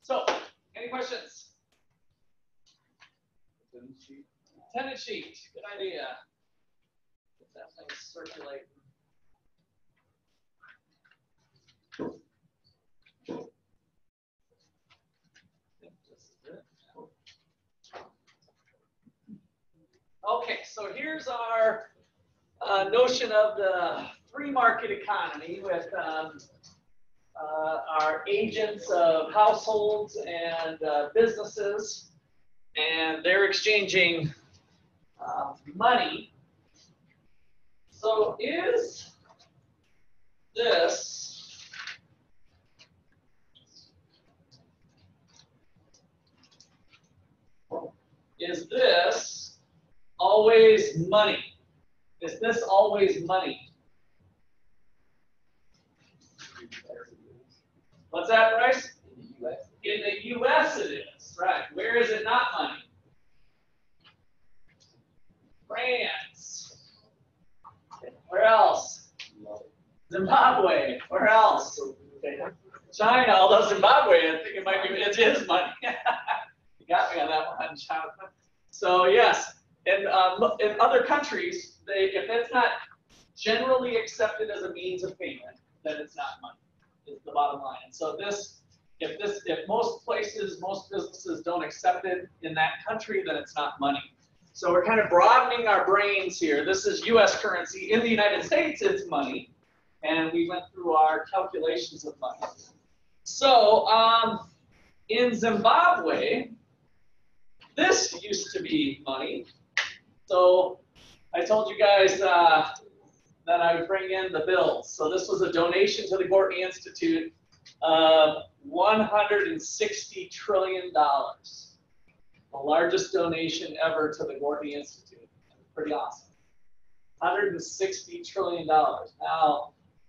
So, any questions? Attendance sheet. Good idea. Get that thing circulating. Okay, so here's our notion of the free market economy with our agents of households and businesses, and they're exchanging money. So is this always money? Is this always money? What's that, Bryce? In the U.S. In the U.S. it is, right. Where is it not money? France. Where else? Zimbabwe. Where else? China, although Zimbabwe, I think it is money. You got me on that one, Jonathan. So yes, in other countries, if it's not generally accepted as a means of payment, then it's not money. Is the bottom line. And so if most places, most businesses don't accept it in that country, then it's not money. So we're kind of broadening our brains here. This is U.S. currency. In the United States, it's money. And we went through our calculations of money. So in Zimbabwe, this used to be money. So I told you guys that I would bring in the bills. So this was a donation to the Gortney Institute of $160 trillion. The largest donation ever to the Gortney Institute. Pretty awesome. $160 trillion. Now, is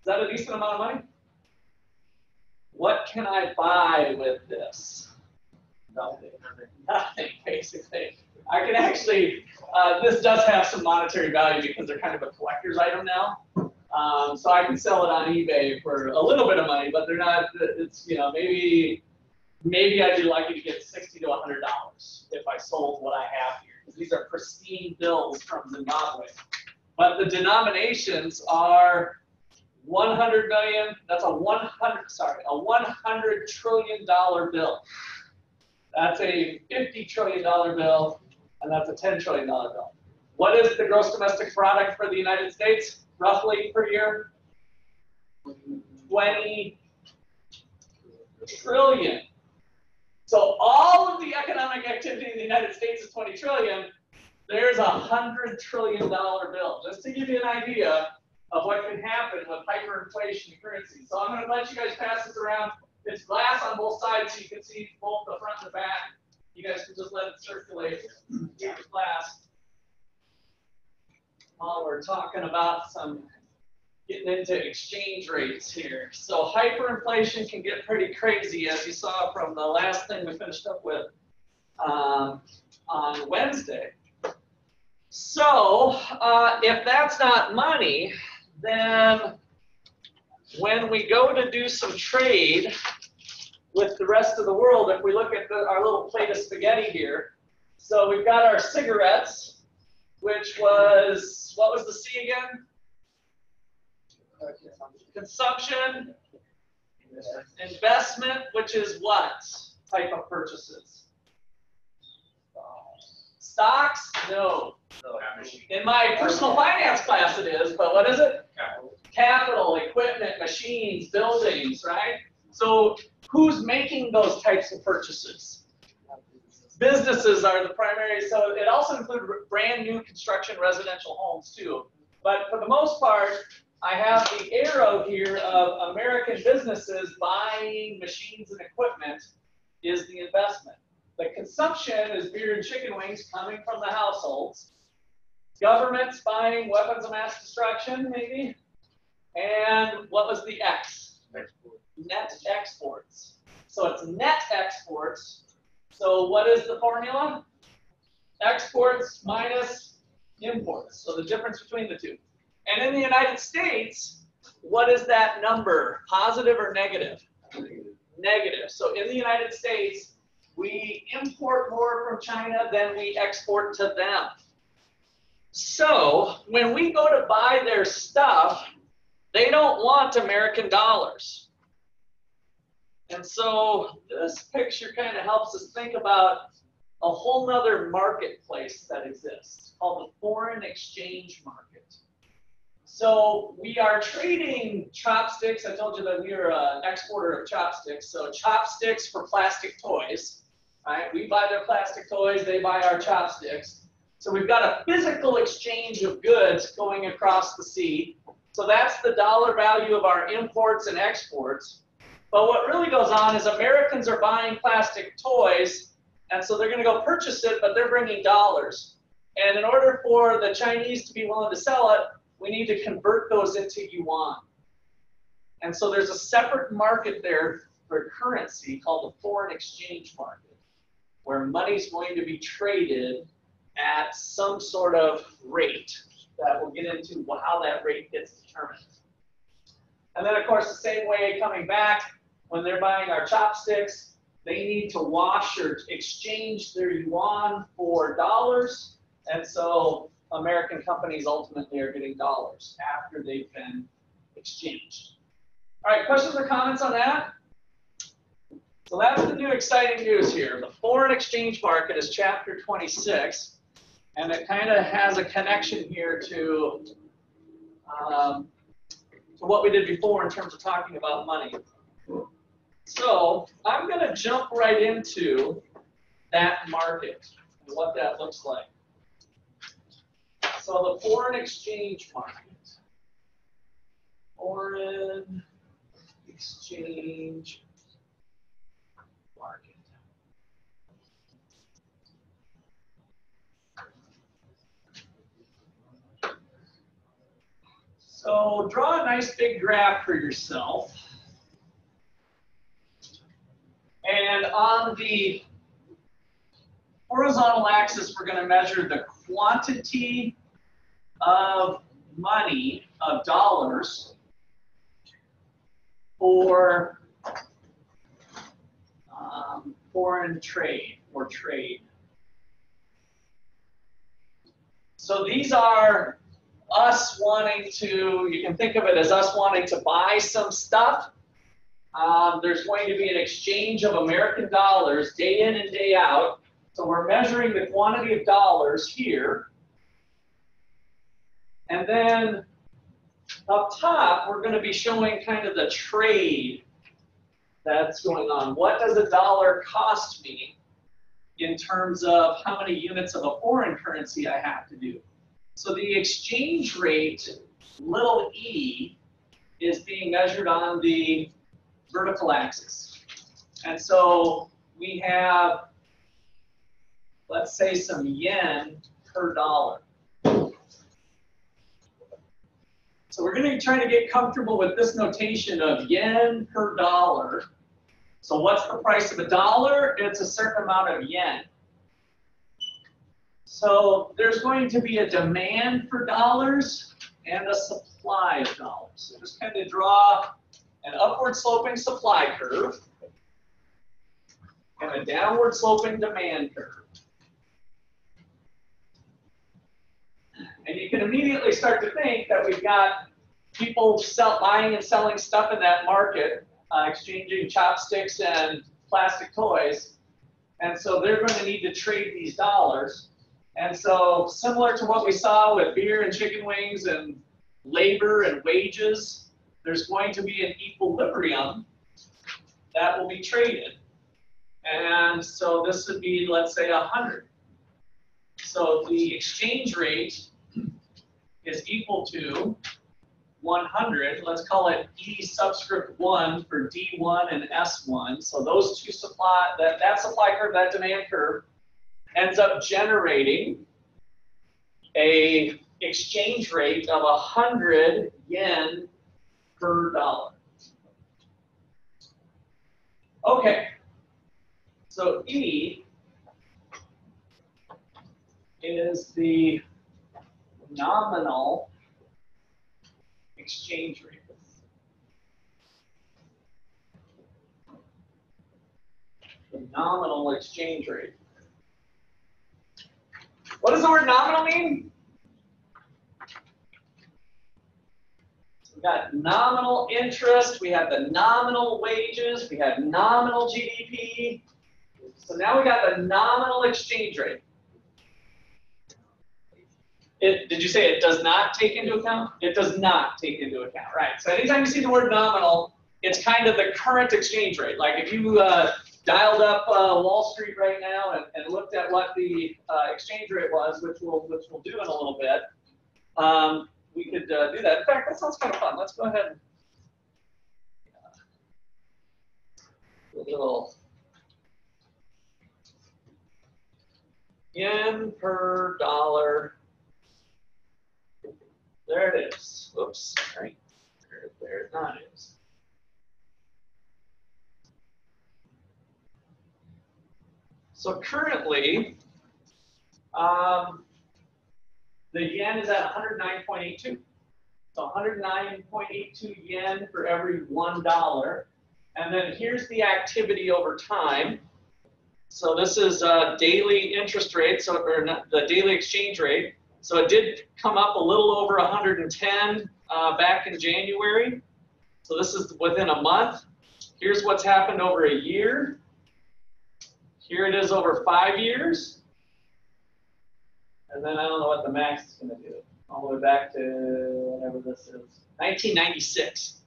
that a decent amount of money? What can I buy with this? Nothing. Nothing, basically. I can actually, this does have some monetary value because they're kind of a collector's item now. So I can sell it on eBay for a little bit of money, but they're not, it's, you know, maybe I'd be lucky to get $60 to $100 if I sold what I have here. Because these are pristine bills from Zimbabwe. But the denominations are 100 million, that's a $100 trillion bill. That's a $50 trillion bill, and that's a $10 trillion bill. What is the gross domestic product for the United States, roughly, per year? 20 trillion. So all of the economic activity in the United States is 20 trillion. There's a $100 trillion bill, just to give you an idea of what can happen with hyperinflation in currency. So I'm going to let you guys pass this around. It's glass on both sides, so you can see both the front and the back. You guys can just let it circulate. It's glass. While we're talking about getting into exchange rates here. So hyperinflation can get pretty crazy, as you saw from the last thing we finished up with on Wednesday. So if that's not money, then when we go to do some trade with the rest of the world, if we look at our little plate of spaghetti here, so we've got our cigarettes, which was, what was the C again? Consumption. Investment, which is what type of purchases? Stocks? No. In my personal finance class it is, but what is it? Capital, equipment, machines, buildings, right? So who's making those types of purchases? Businesses are the primary, so it also includes brand new construction residential homes too. But for the most part, I have the arrow here of American businesses buying machines and equipment is the investment. The consumption is beer and chicken wings coming from the households. Governments buying weapons of mass destruction, maybe. And what was the X? Net exports. So it's net exports. So what is the formula? Exports minus imports. So the difference between the two. And in the United States, what is that number? Positive or negative? negative. So in the United States, we import more from China than we export to them. So when we go to buy their stuff, they don't want American dollars. And so this picture kind of helps us think about a whole nother marketplace that exists called the foreign exchange market. So we are trading chopsticks. I told you that we are an exporter of chopsticks. So chopsticks for plastic toys, right? We buy their plastic toys, they buy our chopsticks. So we've got a physical exchange of goods going across the sea. So that's the dollar value of our imports and exports. But what really goes on is Americans are buying plastic toys, and so they're going to go purchase it, but they're bringing dollars. And in order for the Chinese to be willing to sell it, we need to convert those into yuan. And so there's a separate market there for currency called the foreign exchange market, where money's going to be traded at some sort of rate that we'll get into how that rate gets determined. And then, of course, the same way coming back, when they're buying our chopsticks, they need to wash or exchange their yuan for dollars. And so American companies ultimately are getting dollars after they've been exchanged. All right, questions or comments on that? So that's the new exciting news here. The foreign exchange market is chapter 26, and it kind of has a connection here to what we did before in terms of talking about money. So I'm going to jump right into that market and what that looks like. So the foreign exchange market. Foreign exchange market. So draw a nice big graph for yourself. And on the horizontal axis, we're going to measure the quantity of money, of dollars, for foreign trade or trade. So these are us wanting to, you can think of it as us wanting to buy some stuff. There's going to be an exchange of American dollars day in and day out. So we're measuring the quantity of dollars here. And then up top, we're going to be showing kind of the trade that's going on. What does a dollar cost me in terms of how many units of a foreign currency I have to do? So the exchange rate, little e, is being measured on the vertical axis. And so we have, let's say, some yen per dollar. So we're going to be trying to get comfortable with this notation of yen per dollar. So what's the price of a dollar? It's a certain amount of yen. So there's going to be a demand for dollars and a supply of dollars. So just kind of draw an upward sloping supply curve and a downward sloping demand curve. And you can immediately start to think that we've got people buying and selling stuff in that market, exchanging chopsticks and plastic toys. And so they're going to need to trade these dollars. And so similar to what we saw with beer and chicken wings and labor and wages, there's going to be an equilibrium that will be traded. And so this would be, let's say, 100. So the exchange rate is equal to 100. Let's call it E subscript 1 for D1 and S1. So those two supply, that supply curve, that demand curve, ends up generating a exchange rate of 100 yen per dollar. Okay, so E is the nominal exchange rate. the nominal exchange rate. What does the word nominal mean? We've got nominal interest, we have the nominal wages, we have nominal GDP. So now we got the nominal exchange rate. Did you say it does not take into account? It does not take into account, right? So anytime you see the word nominal, it's kind of the current exchange rate. Like if you dialed up Wall Street right now and looked at what the exchange rate was, which we'll do in a little bit, we could do that. In fact, that sounds kind of fun. Let's go ahead and do a little yen per dollar. There it is. Whoops, sorry. There it not is. So currently, the yen is at 109.82. So 109.82 yen for every $1. And then here's the activity over time. So this is daily interest rate, so or not, the daily exchange rate. So it did come up a little over 110 back in January. So this is within a month. Here's what's happened over a year. Here it is over 5 years. And then I don't know what the max is going to do. All the way back to whatever this is, 1996.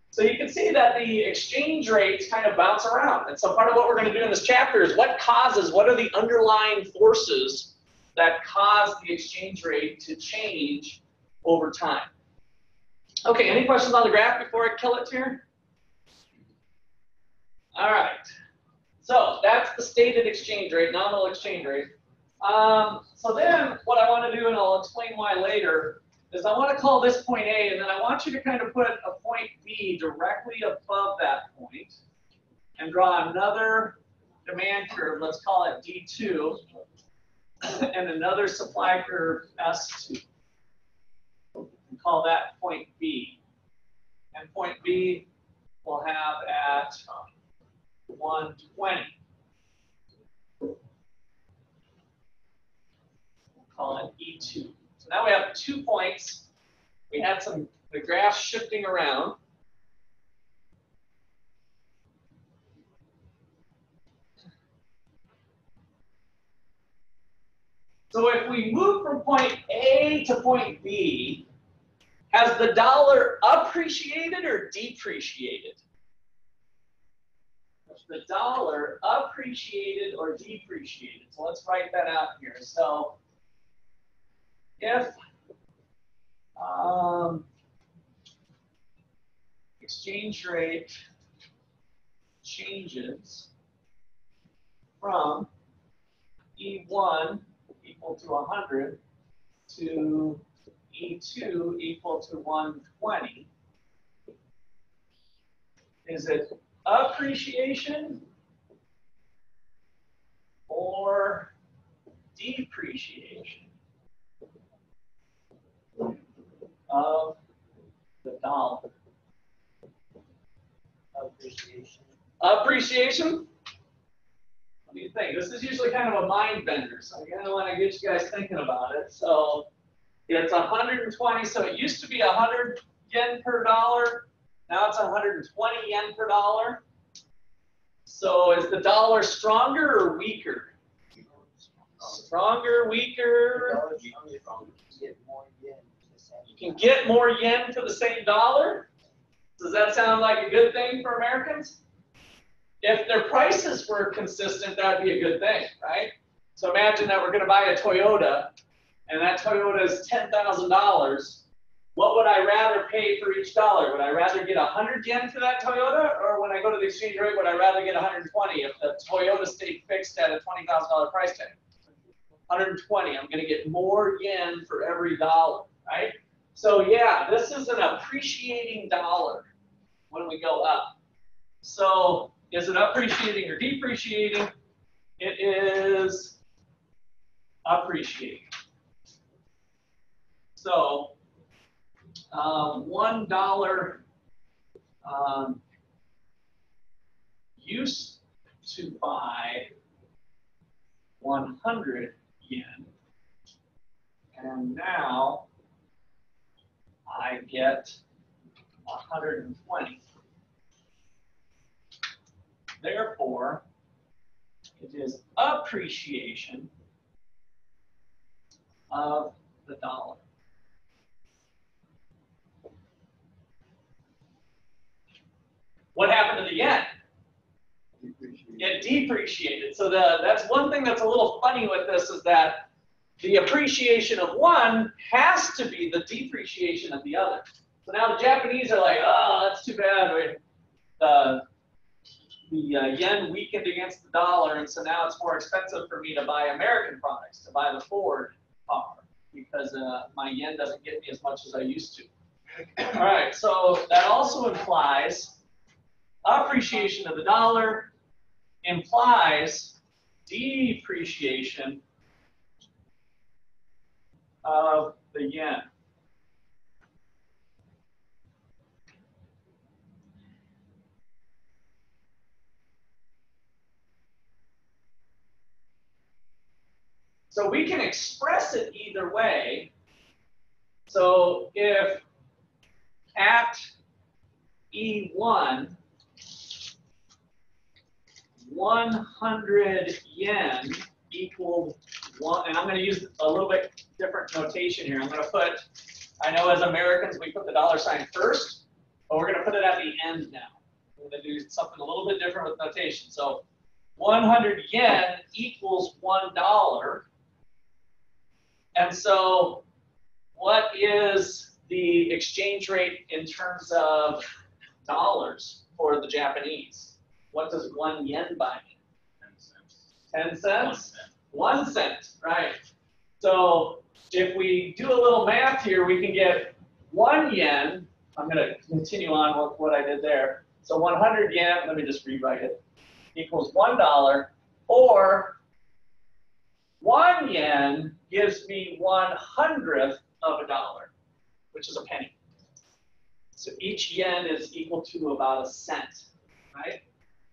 So you can see that the exchange rates kind of bounce around. And so part of what we're going to do in this chapter is what are the underlying forces that cause the exchange rate to change over time. Okay, any questions on the graph before I kill it here? All right. So that's the stated exchange rate, nominal exchange rate. So then what I want to do, and I'll explain why later, is I want to call this point A, and then I want you to kind of put a point B directly above that point and draw another demand curve, let's call it D2, and another supply curve S2. And call that point B. And point B we'll have at 120. Call it E2. So now we have 2 points. We had the graph shifting around. So if we move from point A to point B, has the dollar appreciated or depreciated? Has the dollar appreciated or depreciated? So let's write that out here. So if exchange rate changes from E1 equal to 100 to E2 equal to 120, is it appreciation or depreciation of the dollar? Appreciation. Appreciation? What do you think? This is usually kind of a mind bender, so I kind of want to get you guys thinking about it. So it's 120, so it used to be 100 yen per dollar. Now it's 120 yen per dollar. So is the dollar stronger or weaker? Stronger, weaker? You can get more yen for the same dollar? Does that sound like a good thing for Americans? If their prices were consistent, that would be a good thing, right? So imagine that we're going to buy a Toyota, and that Toyota is $10,000. What would I rather pay for each dollar? Would I rather get 100 yen for that Toyota, or when I go to the exchange rate, would I rather get 120 if the Toyota stayed fixed at a $20,000 price tag? 120, I'm going to get more yen for every dollar, right? So yeah, this is an appreciating dollar when we go up. So is it appreciating or depreciating? It is appreciating. So $1 used to buy 100 yen. And now I get 120. Therefore, it is appreciation of the dollar. What happened to the yen? It depreciated. So that's one thing that's a little funny with this is that the appreciation of one has to be the depreciation of the other. So now the Japanese are like, oh, that's too bad. The yen weakened against the dollar, and so now it's more expensive for me to buy American products, to buy the Ford car, because my yen doesn't get me as much as I used to. All right, so that also implies appreciation of the dollar implies depreciation of the yen. So we can express it either way. So if at E1, 100 yen equaled 1, and I'm going to use a little bit different notation here. I'm going to put, I know as Americans we put the dollar sign first, but we're going to put it at the end now. We're going to do something a little bit different with notation. So 100 yen equals $1. And so what is the exchange rate in terms of dollars for the Japanese? What does 1 yen buy me? 10 cents? 1 cent, right. So if we do a little math here, we can get 1 yen. I'm going to continue on with what I did there. So 100 yen, let me just rewrite it, equals $1, or 1 yen gives me 1/100th of a dollar, which is a penny. So each yen is equal to about a cent, right?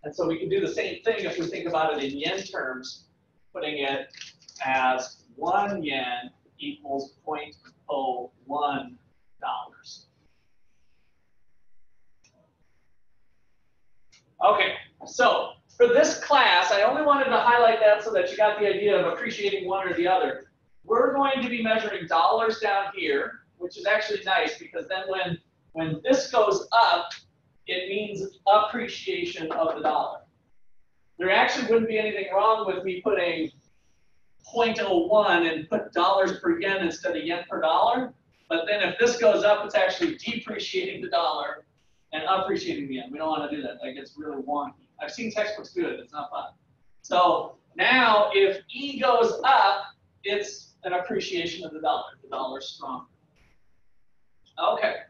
And so we can do the same thing if we think about it in yen terms, putting it as 1 yen equals $0.01. Okay, so for this class, I only wanted to highlight that so that you got the idea of appreciating one or the other. We're going to be measuring dollars down here, which is actually nice because then when this goes up, it means appreciation of the dollar. There actually wouldn't be anything wrong with me putting 0.01 and put dollars per yen instead of yen per dollar. But then if this goes up, it's actually depreciating the dollar and appreciating the yen. We don't want to do that. Like, it's really wonky. I've seen textbooks do it. It's not fun. So now if E goes up, it's an appreciation of the dollar. The dollar's stronger. Okay.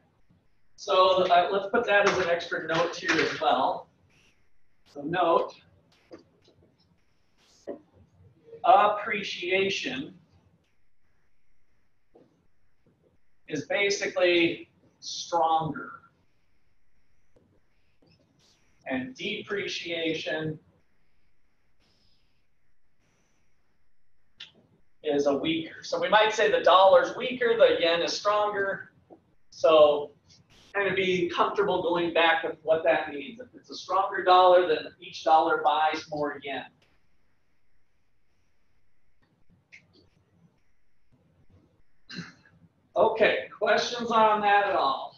So let's put that as an extra note here as well. So note, appreciation is basically stronger. And depreciation is a weaker. So we might say the dollar's weaker, the yen is stronger. So kind of be comfortable going back with what that means. If it's a stronger dollar, then each dollar buys more yen. Okay, questions on that at all?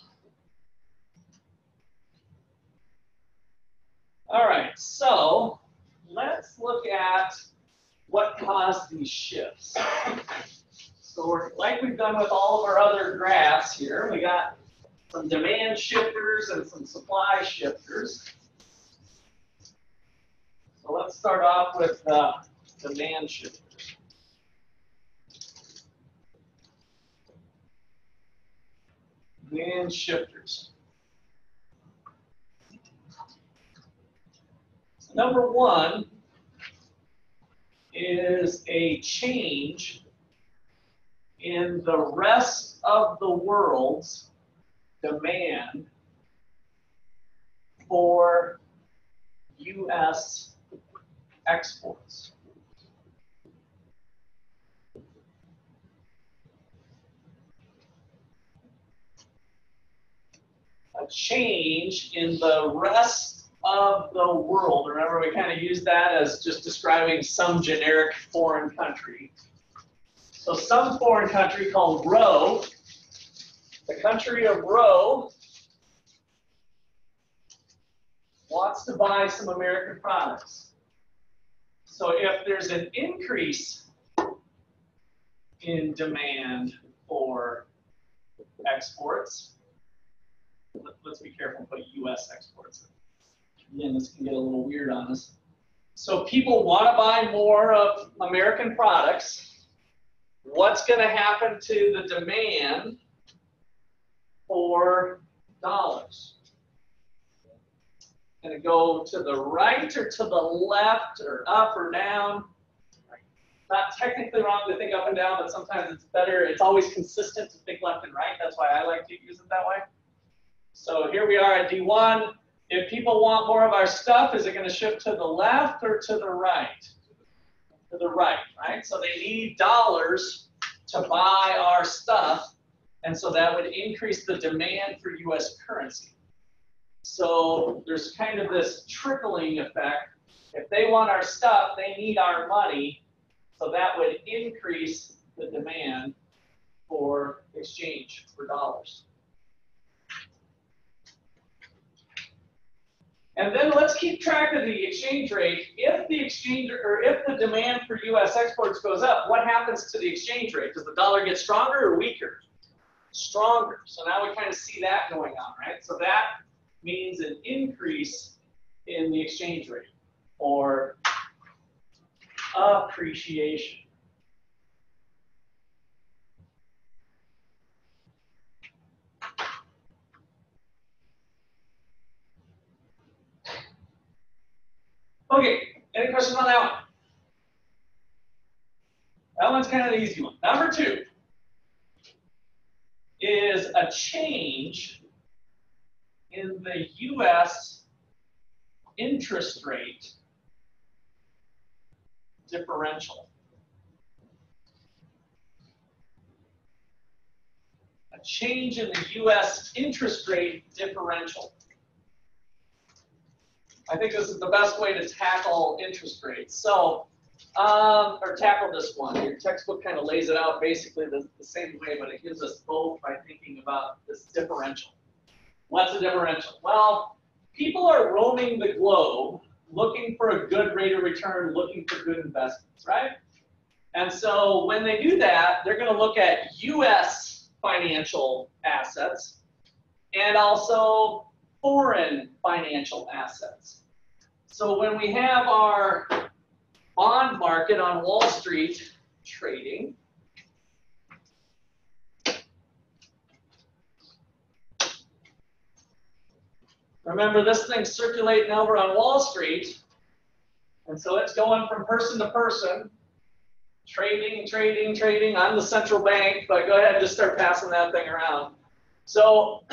All right, so let's look at what caused these shifts. So like we've done with all of our other graphs here, we got some demand shifters and some supply shifters. So let's start off with demand shifters. Demand shifters. So number one is a change in the rest of the world's demand for U.S. exports. A change in the rest of the world. Remember, we kind of use that as just describing some generic foreign country. So some foreign country called Rho, the country of Rho, wants to buy some American products. So if there's an increase in demand for exports, let's be careful and put U.S. exports. Again, this can get a little weird on us. So people want to buy more of American products. What's going to happen to the demand for dollars? Going to go to the right or to the left or up or down? Not technically wrong to think up and down, but sometimes it's better. It's always consistent to think left and right. That's why I like to use it that way. So here we are at D1. If people want more of our stuff, is it going to shift to the left or to the right? To the right, right? So they need dollars to buy our stuff, and so that would increase the demand for U.S. currency. So there's kind of this trickling effect. If they want our stuff, they need our money, so that would increase the demand for exchange for dollars. And then let's keep track of the exchange rate. If the exchange or if the demand for U.S. exports goes up, what happens to the exchange rate? Does the dollar get stronger or weaker? Stronger. So now we kind of see that going on, right? So that means an increase in the exchange rate or appreciation. Okay, any questions on that one? That one's kind of the easy one. Number 2 is a change in the U.S. interest rate differential. A change in the U.S. interest rate differential. I think this is the best way to tackle interest rates. So, or tackle this one. Your textbook kind of lays it out basically the same way, but it gives us both by thinking about this differential. What's a differential? Well, people are roaming the globe looking for a good rate of return, looking for good investments, right? And so when they do that, they're going to look at U.S. financial assets and also foreign financial assets. So when we have our bond market on Wall Street trading, remember this thing's circulating over on Wall Street, and so it's going from person to person, trading, trading, trading. I'm the central bank, but go ahead and just start passing that thing around. So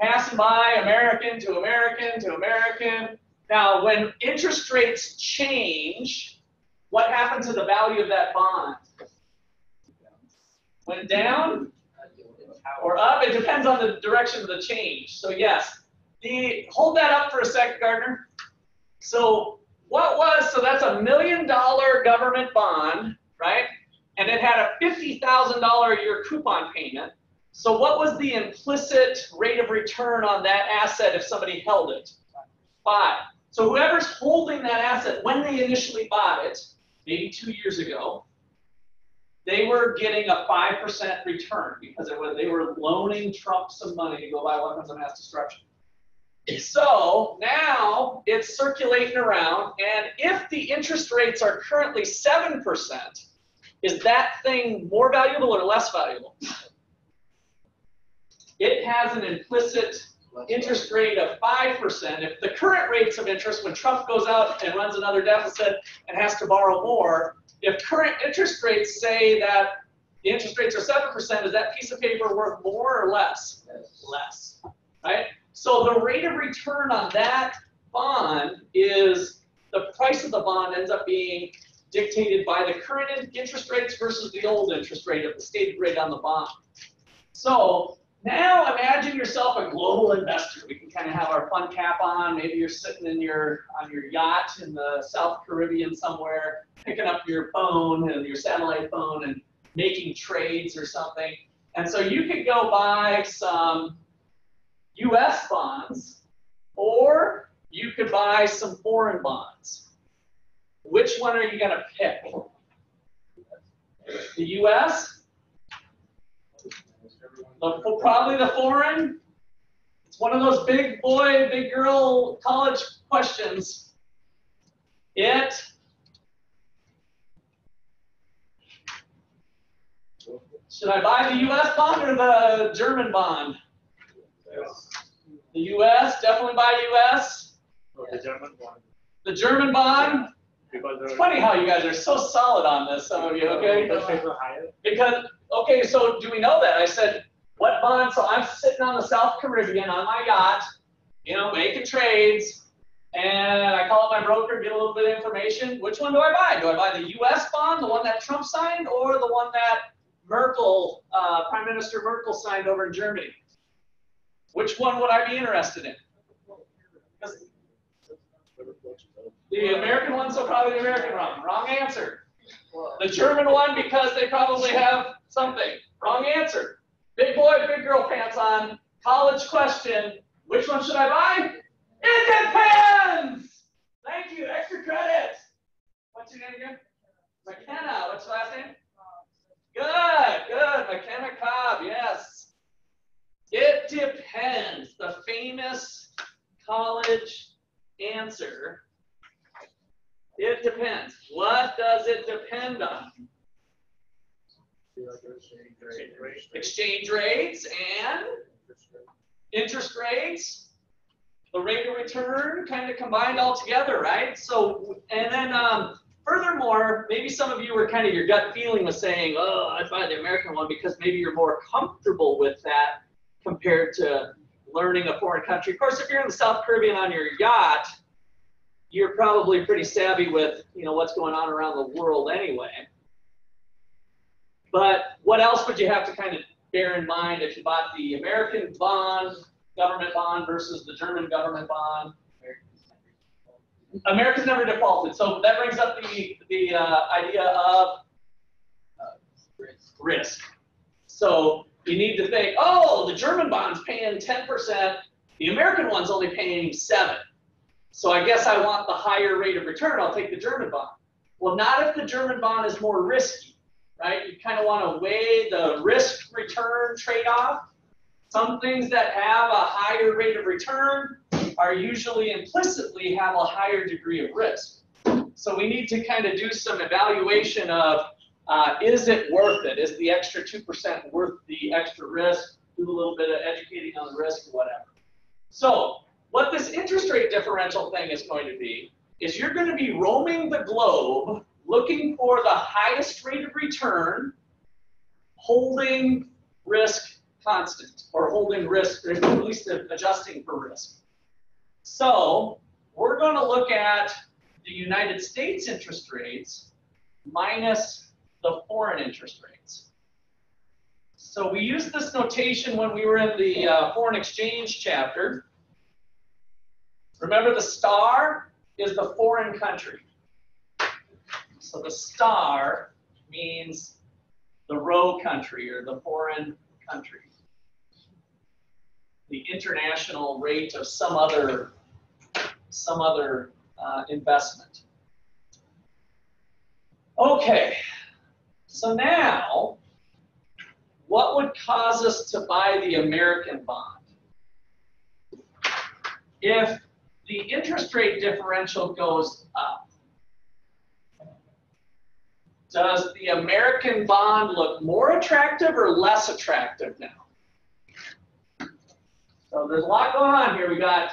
passing by American to American to American. Now, when interest rates change, what happens to the value of that bond? Went down or up? It depends on the direction of the change. So yes, hold that up for a second, Gardner. So so that's $1 million government bond, right? And it had a $50,000 a year coupon payment. So what was the implicit rate of return on that asset if somebody held it? 5. So whoever's holding that asset, when they initially bought it, maybe 2 years ago, they were getting a 5% return because they were loaning Trump some money to go buy weapons of mass destruction. So now it's circulating around, and if the interest rates are currently 7%, is that thing more valuable or less valuable? It has an implicit interest rate of 5%. If the current rates of interest, when Trump goes out and runs another deficit and has to borrow more, if current interest rates say that the interest rates are 7%, is that piece of paper worth more or less? Less, right? So the rate of return on that bond is the price of the bond ends up being dictated by the current interest rates versus the old interest rate of the stated rate on the bond. So now imagine yourself a global investor. We can kind of have our fun cap on. Maybe you're sitting on your yacht in the South Caribbean somewhere, picking up your phone and your satellite phone and making trades or something. And so you could go buy some US bonds, or you could buy some foreign bonds. Which one are you going to pick? The US? Probably the foreign. It's one of those big boy, big girl college questions. Should I buy the US bond or the German bond? Yes. The US, definitely buy US. The German bond. The German bond? Because it's funny how you guys are so solid on this, some of you, okay? Because, okay, so do we know that? I said, what bond? So I'm sitting on the South Caribbean on my yacht, you know, making trades, and I call up my broker, get a little bit of information. Which one do I buy? Do I buy the US bond, the one that Trump signed, or the one that Merkel, Prime Minister Merkel signed over in Germany? Which one would I be interested in? The American one, so probably the American one. Wrong answer. The German one, because they probably have something. Wrong answer. Big boy, big girl pants on. College question. Which one should I buy? It depends! Thank you. Extra credit. What's your name again? McKenna. What's your last name? Good, good. McKenna Cobb, yes. It depends. The famous college answer. It depends. What does it depend on? Exchange rates and interest rates, the rate of return, kind of combined all together, right? So, and then furthermore, maybe some of you were kind of, your gut feeling was saying, oh, I'd buy the American one because maybe you're more comfortable with that compared to learning a foreign country. Of course, if you're in the South Caribbean on your yacht, you're probably pretty savvy with, you know, what's going on around the world anyway. But what else would you have to kind of bear in mind if you bought the American bond, government bond versus the German government bond? America's never defaulted. So that brings up the idea of risk. So you need to think, oh, the German bond's paying 10%, the American one's only paying 7%. So I guess I want the higher rate of return, I'll take the German bond. Well, not if the German bond is more risky, right? You kind of want to weigh the risk-return trade-off. Some things that have a higher rate of return are usually implicitly have a higher degree of risk. So we need to kind of do some evaluation of, is it worth it? Is the extra 2% worth the extra risk? Do a little bit of educating on the risk or whatever. So what this interest rate differential thing is going to be is you're going to be roaming the globe looking for the highest rate of return, holding risk constant, or holding risk, or at least adjusting for risk. So we're going to look at the United States interest rates minus the foreign interest rates. So we used this notation when we were in the foreign exchange chapter. Remember, the star is the foreign country. So the star means the row country or the foreign country. The international rate of some other investment. Okay, so now, what would cause us to buy the American bond? If the interest rate differential goes up, does the American bond look more attractive or less attractive now? So there's a lot going on here. We got,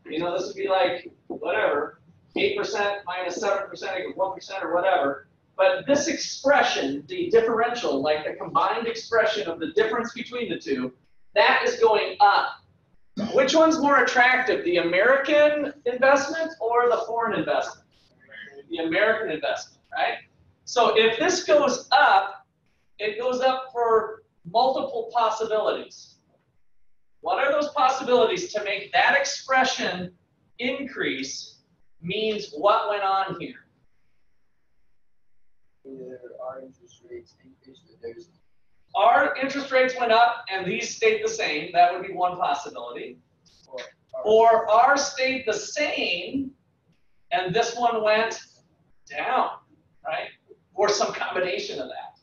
you know, this would be like, whatever, 8% minus 7% equals 1% or whatever. But this expression, the differential, like the combined expression of the difference between the two, that is going up. Which one's more attractive, the American investment or the foreign investment? the American investment, right? So if this goes up, it goes up for multiple possibilities. What are those possibilities to make that expression increase means what went on here? Either our interest rates increased or theirs. Our interest rates went up and these stayed the same. That would be one possibility. Or ours stayed the same and this one went down, right? Or some combination of that.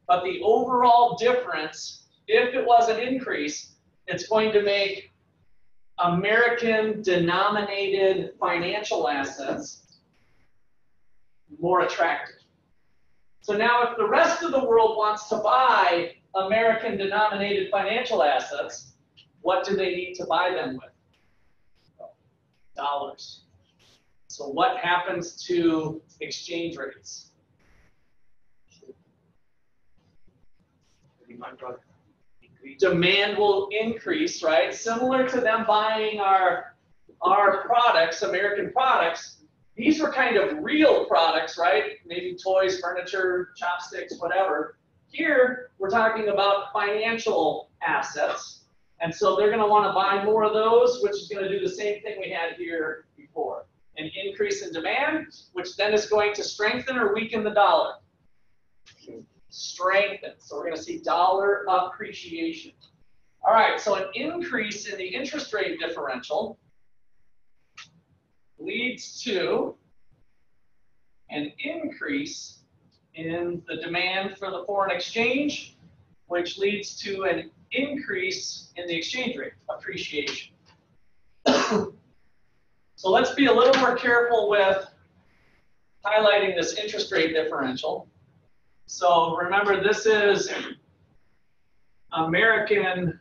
But the overall difference, if it was an increase, it's going to make American denominated financial assets more attractive. So now if the rest of the world wants to buy American denominated financial assets, what do they need to buy them with? Dollars. So what happens to exchange rates? Demand will increase, right? Similar to them buying our products, American products. These were kind of real products, right? Maybe toys, furniture, chopsticks, whatever. Here, we're talking about financial assets. And so they're going to want to buy more of those, which is going to do the same thing we had here before. An increase in demand, which then is going to strengthen or weaken the dollar. Strengthen. So we're going to see dollar appreciation. All right, so an increase in the interest rate differential leads to an increase in the demand for the foreign exchange, which leads to an increase in the exchange rate, appreciation. So let's be a little more careful with highlighting this interest rate differential. So remember, this is American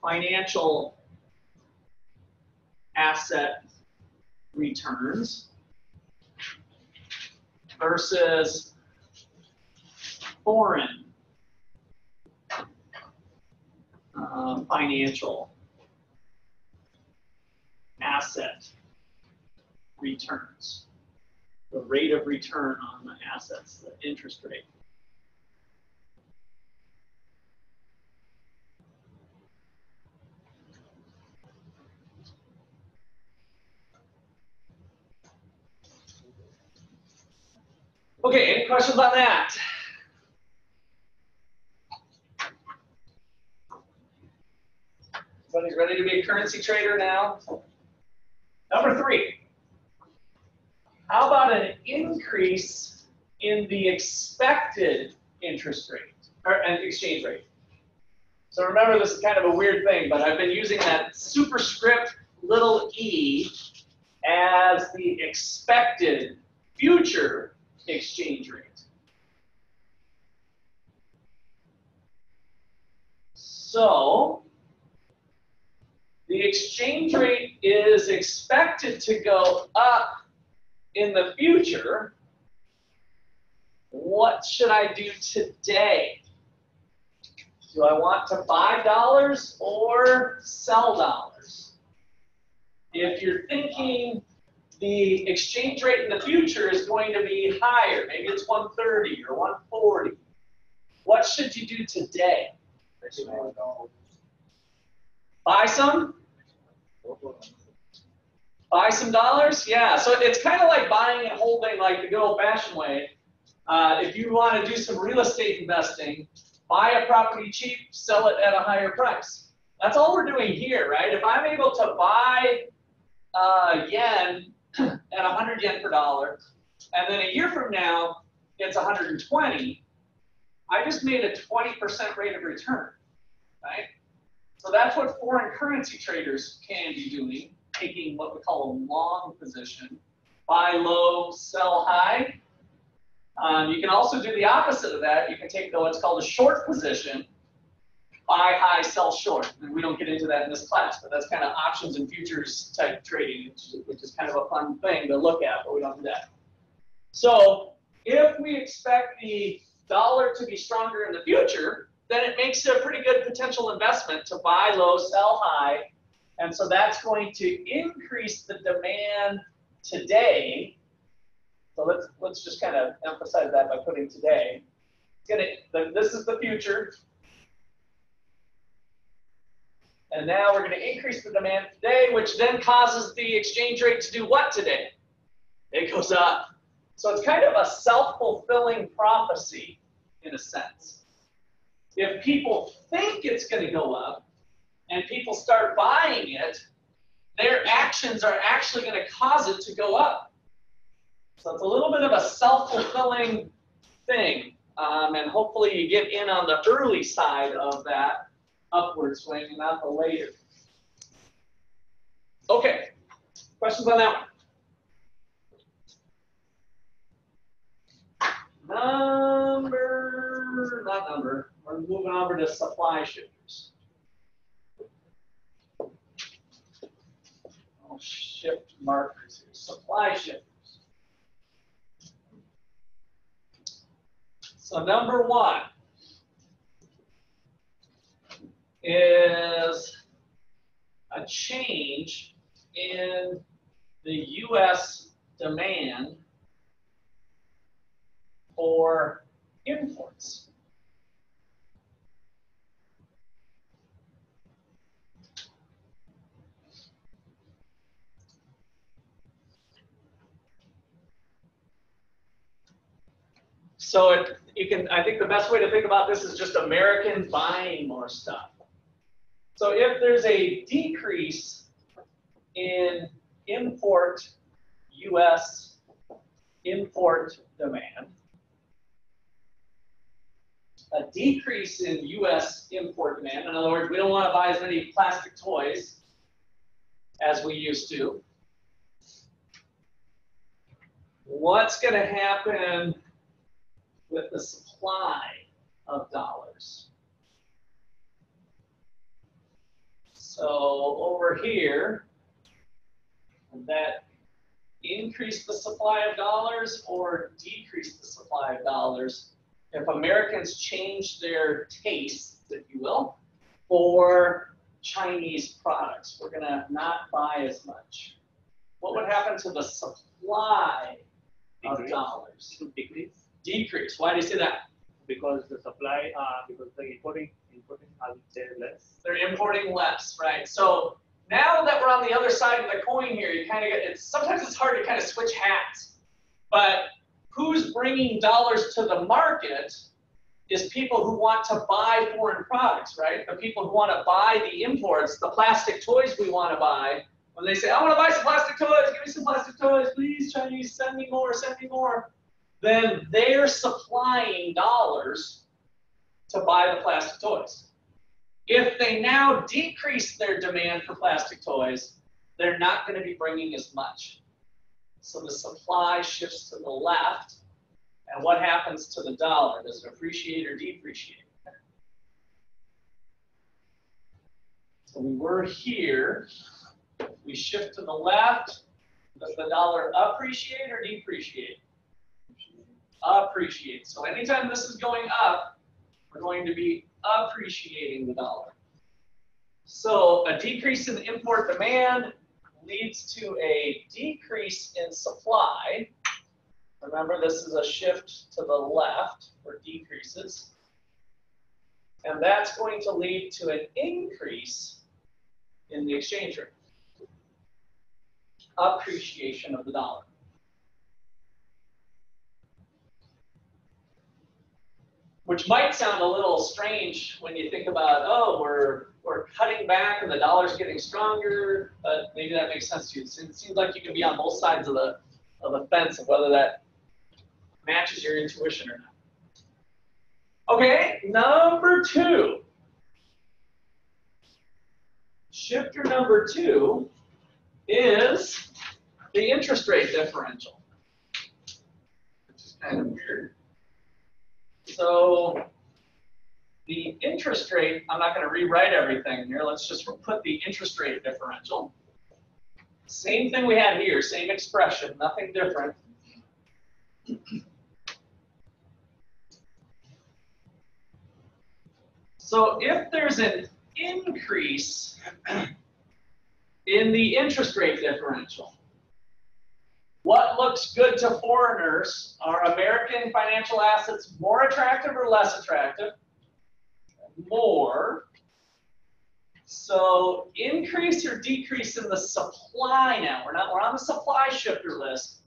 financial asset returns versus foreign financial asset returns. The rate of return on the assets, the interest rate. Okay, any questions on that? Everybody's ready to be a currency trader now? Number 3. How about an increase in the expected interest rate, or an exchange rate? So remember, this is kind of a weird thing, but I've been using that superscript little e as the expected future exchange rate. So the exchange rate is expected to go up in the future. What should I do today? Do I want to buy dollars or sell dollars? If you're thinking the exchange rate in the future is going to be higher, maybe it's 130 or 140, what should you do today? Buy some? Buy some dollars? Yeah, so it's kind of like buying and holding like the good old-fashioned way. If you want to do some real estate investing, buy a property cheap, sell it at a higher price. That's all we're doing here, right? If I'm able to buy yen at 100 yen per dollar, and then a year from now, it's 120, I just made a 20% rate of return, right? So that's what foreign currency traders can be doing, taking what we call a long position, buy low, sell high. You can also do the opposite of that. You can take what's called a short position, buy high, sell short. And we don't get into that in this class, but that's kind of options and futures type trading, which is kind of a fun thing to look at, but we don't do that. So if we expect the dollar to be stronger in the future, then it makes it a pretty good potential investment to buy low, sell high. And so that's going to increase the demand today, so let's just kind of emphasize that by putting today. This is the future. And now we're going to increase the demand today, which then causes the exchange rate to do what today? It goes up. So it's kind of a self-fulfilling prophecy in a sense. If people think it's going to go up and people start buying it, their actions are actually going to cause it to go up. So it's a little bit of a self-fulfilling thing. And hopefully you get in on the early side of that upward swing and not the later. Okay, questions on that one? We're moving over to supply shifters. I'll shift markers here. Supply shifters. So number one is a change in the U.S. demand for imports. So I think the best way to think about this is just Americans buying more stuff. So if there's a decrease in U.S. import demand, a decrease in U.S. import demand, in other words, we don't want to buy as many plastic toys as we used to, what's going to happen with the supply of dollars? So over here, would that increase the supply of dollars or decrease the supply of dollars if Americans change their tastes, if you will, for Chinese products? We're going to not buy as much. What would happen to the supply of dollars? Decrease. Decrease. Why do you say that? Because the supply, because the importing are less. They're importing less, right? So now that we're on the other side of the coin here, you kind of get, sometimes it's hard to kind of switch hats. But who's bringing dollars to the market is people who want to buy foreign products, right? The people who want to buy the imports, the plastic toys we want to buy. When they say, I want to buy some plastic toys, give me some plastic toys, please, Chinese, send me more, send me more. Then they're supplying dollars to buy the plastic toys. If they now decrease their demand for plastic toys, they're not going to be bringing as much. So the supply shifts to the left. And what happens to the dollar? Does it appreciate or depreciate? So we were here. We shift to the left. Does the dollar appreciate or depreciate? Appreciate. So anytime this is going up, we're going to be appreciating the dollar. So a decrease in import demand leads to a decrease in supply. Remember, this is a shift to the left for decreases. And that's going to lead to an increase in the exchange rate. Appreciation of the dollar. Which might sound a little strange when you think about, oh, we're cutting back and the dollar's getting stronger, but maybe that makes sense to you. It seems like you can be on both sides of the fence of whether that matches your intuition or not. Okay, number two. Shifter number two is the interest rate differential, which is kind of weird. So the interest rate, I'm not going to rewrite everything here. Let's just put the interest rate differential. Same thing we had here, same expression, nothing different. So if there's an increase in the interest rate differential, What looks good to foreigners? Are American financial assets more attractive or less attractive? More. So increase or decrease in the supply now. We're on the supply shifter list.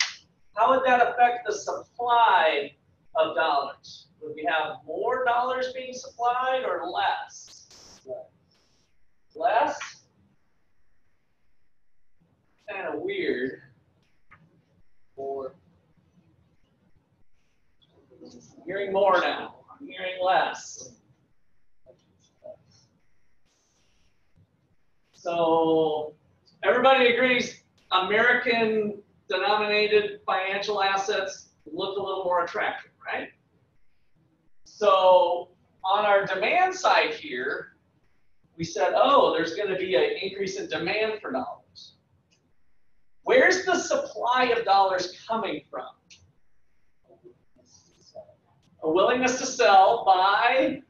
How would that affect the supply of dollars? Would we have more dollars being supplied or less? Less? Kind of weird. More. I'm hearing more now. I'm hearing less. So everybody agrees American denominated financial assets look a little more attractive, right? So on our demand side here, we said, oh, there's going to be an increase in demand for dollars. Where's the supply of dollars coming from? A willingness to sell by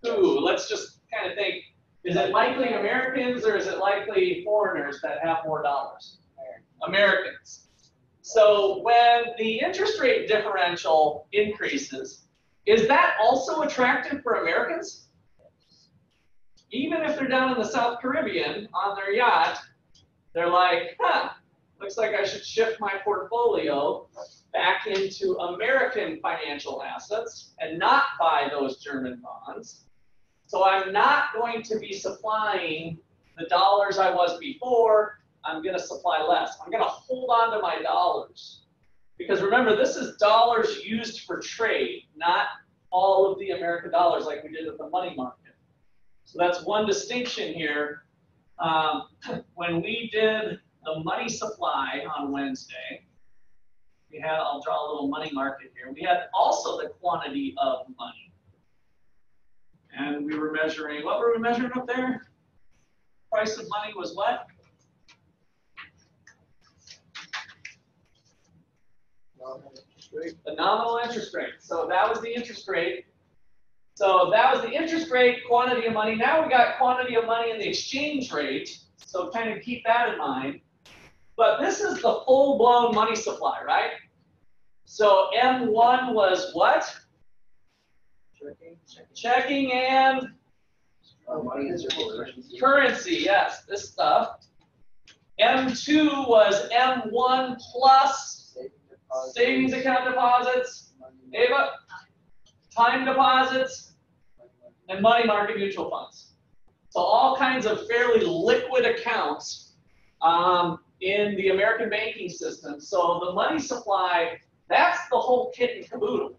who? Let's just kind of think, is it likely Americans or is it likely foreigners that have more dollars? Americans. So when the interest rate differential increases, is that also attractive for Americans? Even if they're down in the South Caribbean on their yacht, they're like, huh, looks like I should shift my portfolio back into American financial assets and not buy those German bonds. So I'm not going to be supplying the dollars I was before. I'm going to supply less. I'm going to hold on to my dollars. Because remember, this is dollars used for trade, not all of the American dollars like we did with the money market. So that's one distinction here. When we did the money supply on Wednesday, we had, I'll draw a little money market here. We had also the quantity of money. And we were measuring, what were we measuring up there? Price of money was what? The nominal interest rate. So that was the interest rate. So that was the interest rate, quantity of money. Now we got quantity of money and the exchange rate. So kind of keep that in mind. But this is the full-blown money supply, right? So M1 was what? Checking and currency, yes, this stuff. M2 was M1 plus savings account deposits, Ava, time deposits, and money market mutual funds. So all kinds of fairly liquid accounts in the American banking system. So the money supply, that's the whole kit and caboodle.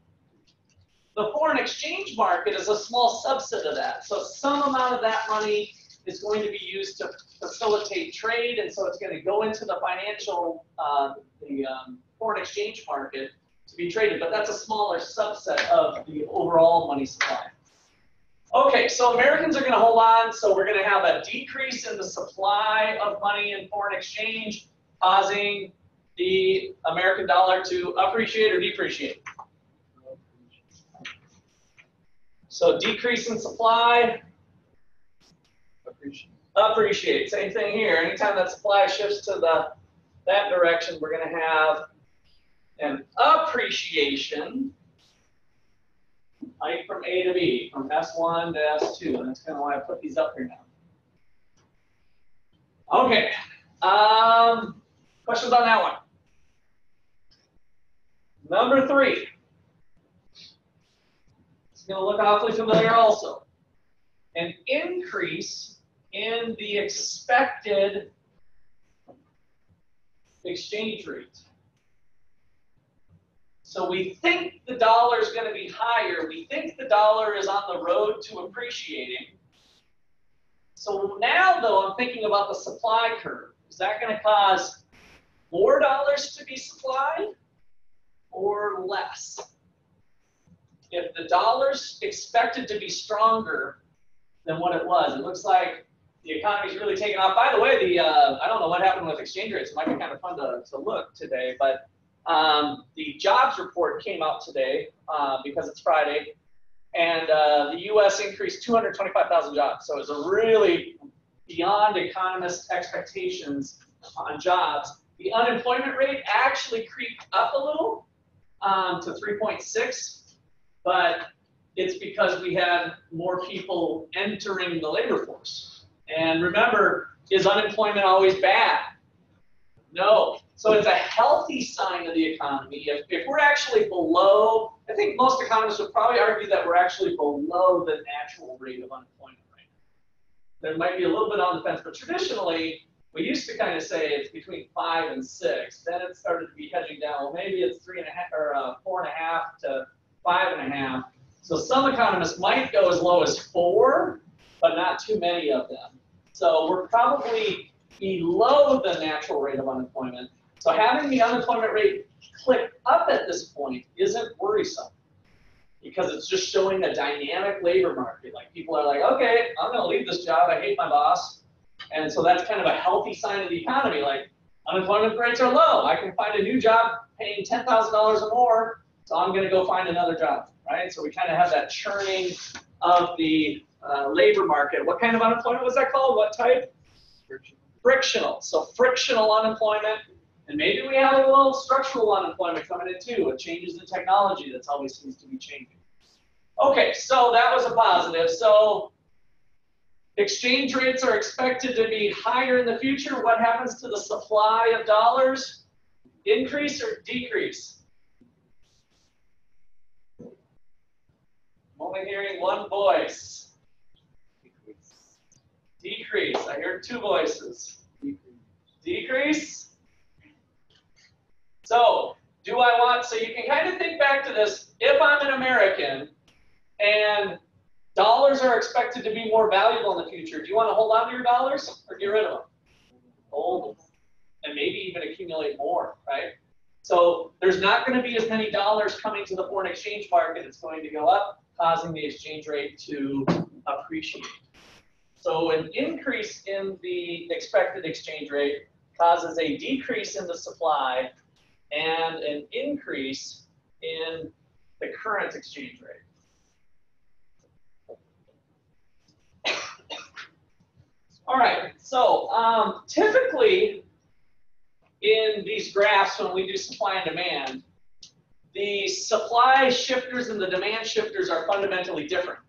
The foreign exchange market is a small subset of that. So some amount of that money is going to be used to facilitate trade, and so it's going to go into the financial, foreign exchange market to be traded, but that's a smaller subset of the overall money supply. Okay, so Americans are going to hold on, so we're going to have a decrease in the supply of money in foreign exchange, causing the American dollar to appreciate or depreciate. So decrease in supply, appreciate. Same thing here. Anytime that supply shifts to that direction, we're going to have an appreciation, like from A to B, from S1 to S2, and that's kind of why I put these up here now. Okay, questions on that one? Number 3. It's going to look awfully familiar also. An increase in the expected exchange rate. So we think the dollar is going to be higher. We think the dollar is on the road to appreciating. So now, though, I'm thinking about the supply curve. Is that going to cause more dollars to be supplied or less? If the dollar's expected to be stronger than what it was, it looks like the economy's really taken off. By the way, I don't know what happened with exchange rates. It might be kind of fun to look today, but the jobs report came out today because it's Friday, and the U.S. increased 225,000 jobs. So it's a really beyond economists' expectations on jobs. The unemployment rate actually creeped up a little to 3.6, but it's because we had more people entering the labor force. And remember, is unemployment always bad? No. So it's a healthy sign of the economy. If we're actually below, I think most economists would probably argue that we're actually below the natural rate of unemployment right now. There might be a little bit on the fence, but traditionally, we used to kind of say it's between 5 and 6. Then it started to be hedging down. Well, maybe it's 3.5 or 4.5 to 5.5. So some economists might go as low as 4, but not too many of them. So we're probably below the natural rate of unemployment. So having the unemployment rate click up at this point isn't worrisome, because it's just showing a dynamic labor market. Like, people are like, okay, I'm going to leave this job. I hate my boss. And so that's kind of a healthy sign of the economy. Like, unemployment rates are low. I can find a new job paying $10,000 or more, so I'm going to go find another job, right? So we kind of have that churning of the labor market. What kind of unemployment was that called? What type? Frictional. So frictional unemployment. And maybe we have a little structural unemployment coming in too, with changes in technology. That's always seems to be changing. Okay, so that was a positive. So exchange rates are expected to be higher in the future. What happens to the supply of dollars? Increase or decrease? I'm only hearing one voice. Decrease. I heard two voices. Decrease. So, so you can kind of think back to this. If I'm an American and dollars are expected to be more valuable in the future, do you want to hold on to your dollars or get rid of them? Hold them. And maybe even accumulate more, right? So there's not going to be as many dollars coming to the foreign exchange market. It's going to go up, causing the exchange rate to appreciate. So an increase in the expected exchange rate causes a decrease in the supply and an increase in the current exchange rate. All right, so typically in these graphs, when we do supply and demand, the supply shifters and the demand shifters are fundamentally different.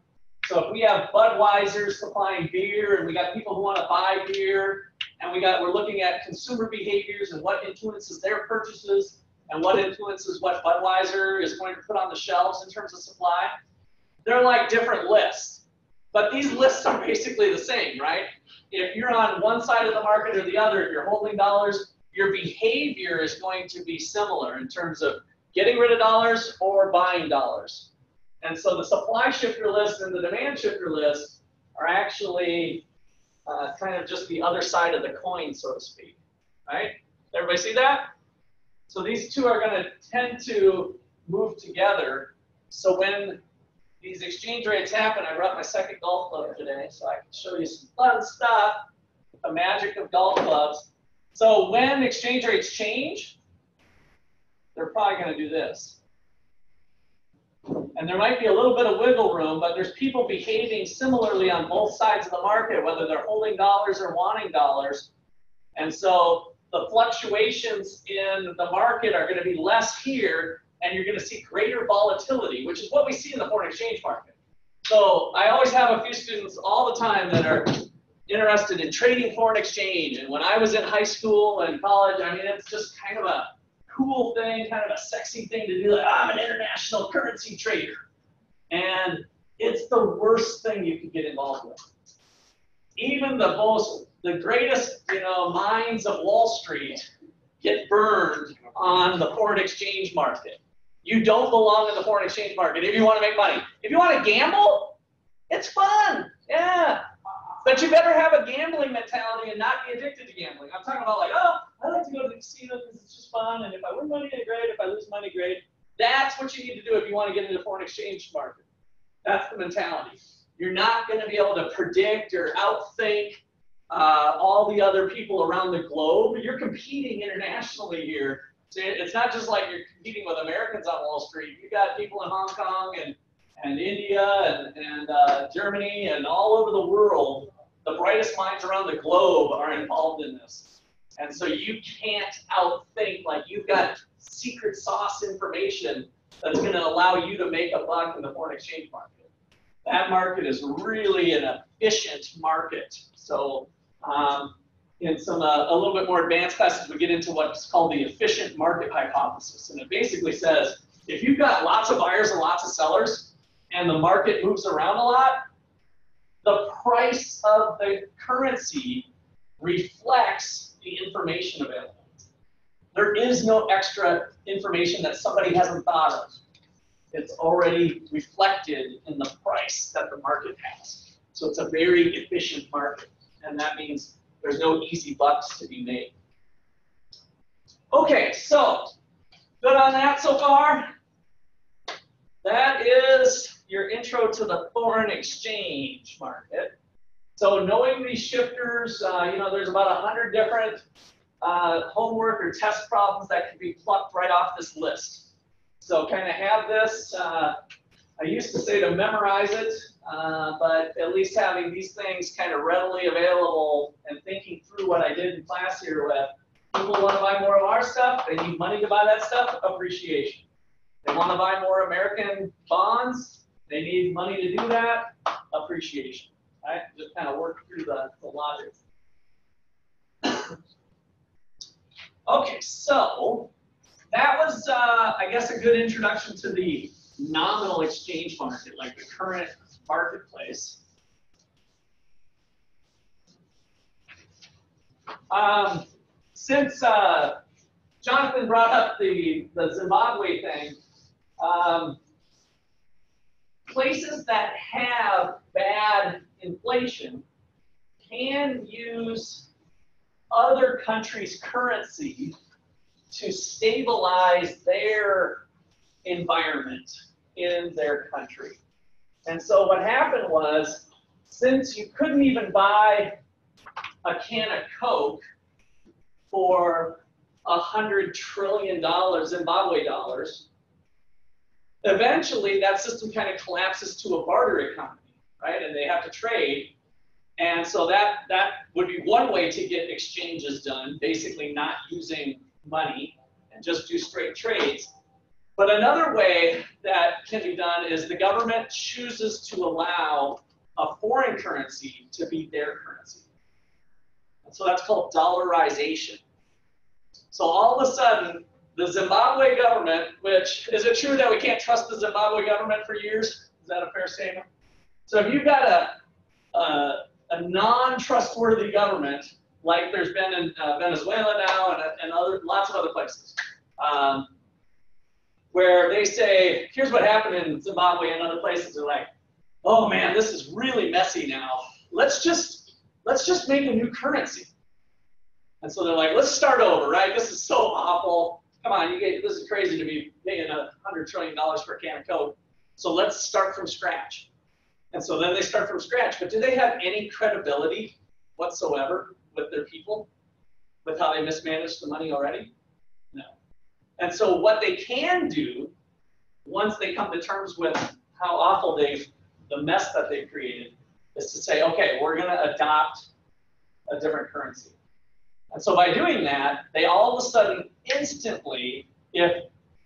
So if we have Budweiser supplying beer, and we got people who want to buy beer, and we're looking at consumer behaviors and what influences their purchases and what influences what Budweiser is going to put on the shelves in terms of supply, they're like different lists. But these lists are basically the same, right? If you're on one side of the market or the other, if you're holding dollars, your behavior is going to be similar in terms of getting rid of dollars or buying dollars. And so the supply shifter list and the demand shifter list are actually kind of just the other side of the coin, so to speak, right? Everybody see that? So these two are going to tend to move together. So when these exchange rates happen, I brought my second golf club today, so I can show you some fun stuff, the magic of golf clubs. So when exchange rates change, they're probably going to do this. And there might be a little bit of wiggle room, but there's people behaving similarly on both sides of the market, whether they're holding dollars or wanting dollars. And so the fluctuations in the market are going to be less here, and you're going to see greater volatility, which is what we see in the foreign exchange market. So I always have a few students all the time that are interested in trading foreign exchange. And when I was in high school and college, I mean, it's just kind of a cool thing, kind of a sexy thing to do. Like, I'm an international currency trader. And it's the worst thing you can get involved with. Even the greatest, minds of Wall Street get burned on the foreign exchange market. You don't belong in the foreign exchange market if you want to make money. If you want to gamble, it's fun, yeah. But you better have a gambling mentality and not be addicted to gambling. I'm talking about like, oh, I like to go to the casino because it's just fun, and if I win money, great. If I lose money, great. That's what you need to do if you want to get into the foreign exchange market. That's the mentality. You're not going to be able to predict or outthink all the other people around the globe. You're competing internationally here. So it's not just like you're competing with Americans on Wall Street. You got people in Hong Kong and India and Germany and all over the world. The brightest minds around the globe are involved in this. And so you can't outthink, like you've got secret sauce information that's going to allow you to make a buck in the foreign exchange market. That market is really an efficient market. So in some a little bit more advanced classes, we get into what's called the efficient market hypothesis. And it basically says, if you've got lots of buyers and lots of sellers, and the market moves around a lot, the price of the currency reflects the information available. There is no extra information that somebody hasn't thought of. It's already reflected in the price that the market has. So it's a very efficient market, and that means there's no easy bucks to be made. Okay, so good on that so far? That is your intro to the foreign exchange market. So knowing these shifters, you know, there's about 100 different homework or test problems that can be plucked right off this list. So kind of have this, I used to say to memorize it, but at least having these things kind of readily available and thinking through what I did in class here with people want to buy more of our stuff, they need money to buy that stuff, appreciation. They want to buy more American bonds, they need money to do that, appreciation. Right? Just kind of work through the logic. Okay, so that was, I guess, a good introduction to the nominal exchange market, like the current marketplace. Since Jonathan brought up the Zimbabwe thing, places that have bad inflation can use other countries' currency to stabilize their environment in their country. And so what happened was, since you couldn't even buy a can of Coke for $100 trillion Zimbabwe dollars, eventually that system kind of collapses to a barter economy, right? And they have to trade. And so that would be one way to get exchanges done, basically not using money and just do straight trades. But another way that can be done is the government chooses to allow a foreign currency to be their currency. And so that's called dollarization. So all of a sudden, the Zimbabwe government, which, is it true that we can't trust the Zimbabwe government for years? Is that a fair statement? So if you've got a non-trustworthy government, like there's been in Venezuela now and lots of other places, where they say, here's what happened in Zimbabwe and other places, they're like, oh man, this is really messy now. Let's just make a new currency. And so they're like, let's start over, right? This is so awful. Come on, this is crazy to be paying $100 trillion for a can of Coke. So let's start from scratch. And so then they start from scratch. But do they have any credibility whatsoever with their people, with how they mismanaged the money already? No. And so what they can do, once they come to terms with how awful the mess that they've created, is to say, okay, we're going to adopt a different currency. And so by doing that, they all of a sudden instantly, if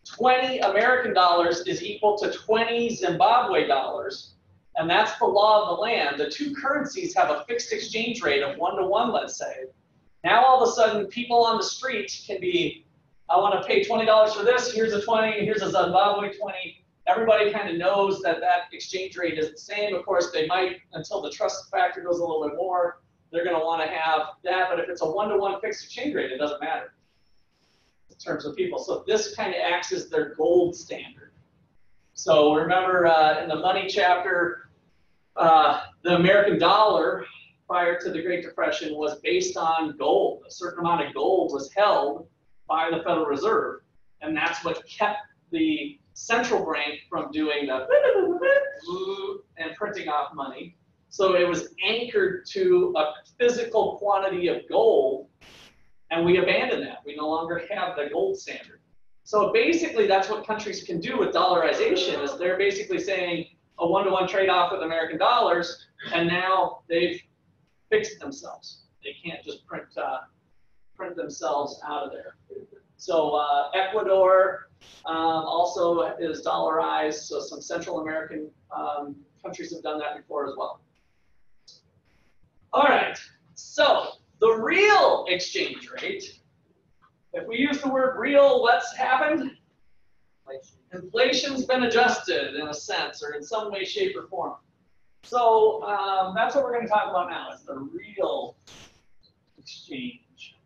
20 American dollars is equal to 20 Zimbabwe dollars, and that's the law of the land, the two currencies have a fixed exchange rate of 1-to-1, let's say. Now all of a sudden, people on the street can be, I want to pay $20 for this, here's a 20, here's a Zimbabwe 20. Everybody kind of knows that that exchange rate is the same. Of course, they might, until the trust factor goes a little bit more, they're going to want to have that. But if it's a 1-to-1 fixed exchange rate, it doesn't matter in terms of people. So this kind of acts as their gold standard. So remember in the money chapter, the American dollar prior to the Great Depression was based on gold. A certain amount of gold was held by the Federal Reserve. And that's what kept the central bank from doing the and printing off money. So it was anchored to a physical quantity of gold, and we abandoned that. We no longer have the gold standard. So basically, that's what countries can do with dollarization, is they're basically saying a 1-to-1 trade-off with American dollars, and now they've fixed themselves. They can't just print print themselves out of there. So Ecuador also is dollarized, so some Central American countries have done that before as well. All right, so the real exchange rate, if we use the word real, what's happened? Inflation's been adjusted in a sense, or in some way, shape, or form. So that's what we're going to talk about now, is the real exchange.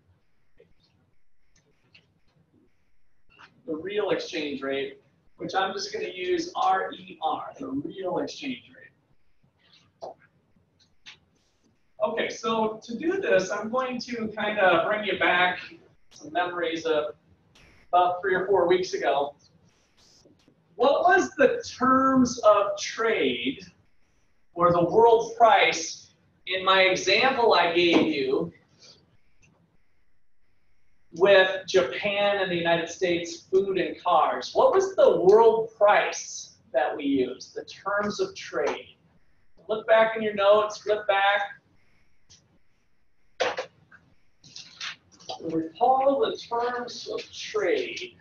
The real exchange rate, which I'm just going to use RER, the real exchange rate. Okay, so to do this, I'm going to kind of bring you back some memories of about 3 or 4 weeks ago. What was the terms of trade, or the world price, in my example I gave you with Japan and the United States, food and cars? What was the world price that we used, the terms of trade? Look back in your notes, flip back. Recall the terms of trade.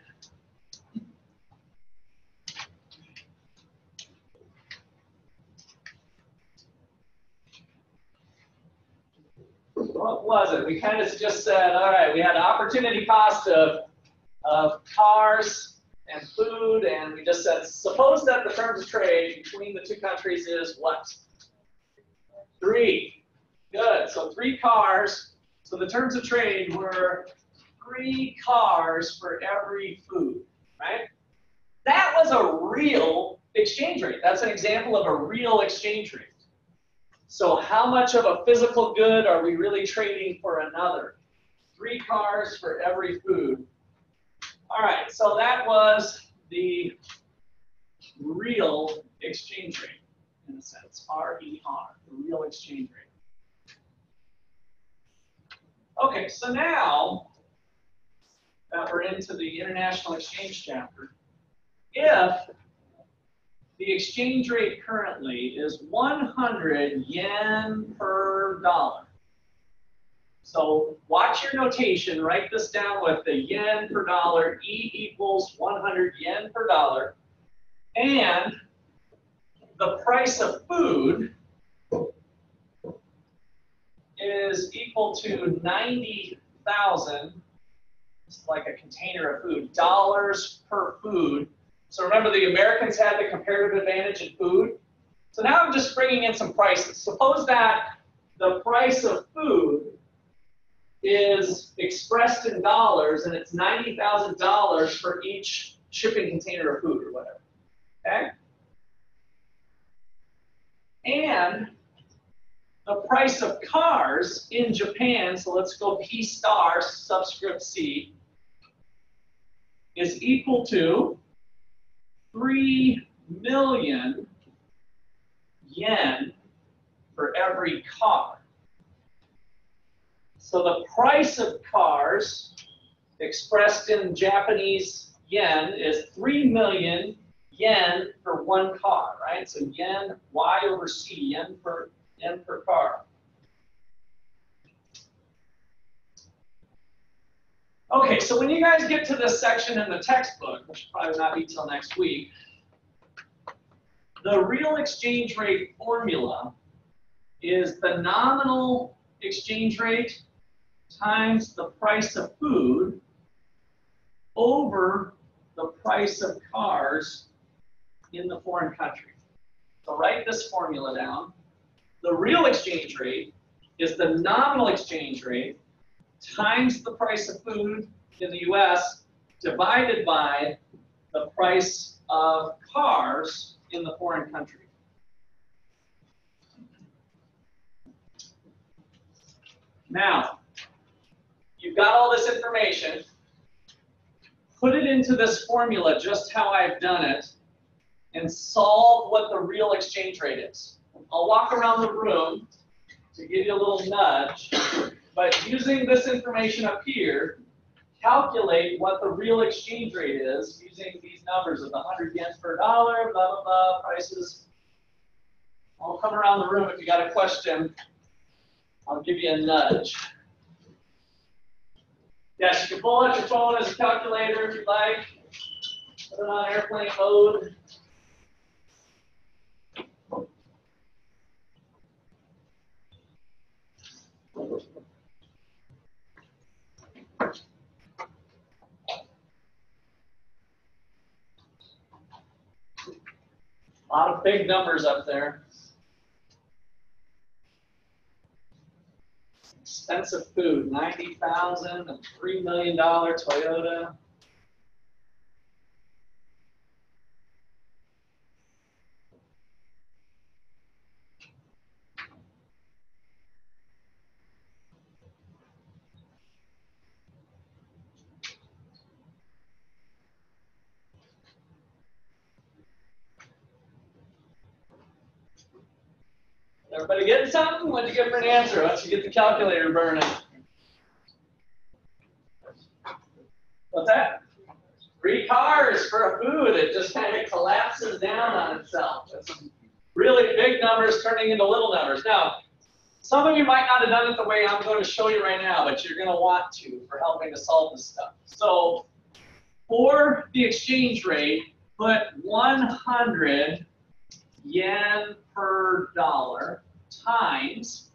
What was it? We kind of just said, all right, we had opportunity cost of cars and food, and we just said, suppose that the terms of trade between the 2 countries is what? 3. Good. So 3 cars. So the terms of trade were 3 cars for every food, right? That was a real exchange rate. That's an example of a real exchange rate. So how much of a physical good are we really trading for another? 3 cars for every food. All right, so that was the real exchange rate, in a sense, RER, the real exchange rate. Okay, so now that we're into the international exchange chapter, if the exchange rate currently is 100 yen per dollar. So watch your notation, write this down with the yen per dollar, E equals 100 yen per dollar, and the price of food is equal to 90,000, it's like a container of food, dollars per food. So remember, the Americans had the comparative advantage in food. So now I'm just bringing in some prices. Suppose that the price of food is expressed in dollars, and it's $90,000 for each shipping container of food or whatever, okay? And the price of cars in Japan, so let's go P star subscript C, is equal to 3 million yen for every car. So the price of cars expressed in Japanese yen is 3 million yen for 1 car, right? So yen, Y over C, yen per car. Okay, so when you guys get to this section in the textbook, which will probably not be till next week, the real exchange rate formula is the nominal exchange rate times the price of food over the price of cars in the foreign country. So write this formula down. The real exchange rate is the nominal exchange rate times the price of food in the US divided by the price of cars in the foreign country. Now, you've got all this information. Put it into this formula just how I've done it and solve what the real exchange rate is. I'll walk around the room to give you a little nudge, but using this information up here, calculate what the real exchange rate is using these numbers of the 100 yen per dollar, blah, blah, blah, prices. I'll come around the room if you got a question. I'll give you a nudge. Yes, you can pull out your phone as a calculator if you like. Put it on airplane mode. A lot of big numbers up there. Expensive food, $90,000, a $3 million Toyota. Everybody getting something? What'd you get for an answer? Once you get the calculator burning. What's that? 3 cars for a food. It just kind of collapses down on itself. That's some really big numbers turning into little numbers. Now, some of you might not have done it the way I'm going to show you right now, but you're going to want to for helping to solve this stuff. So, for the exchange rate, put 100 yen per dollar times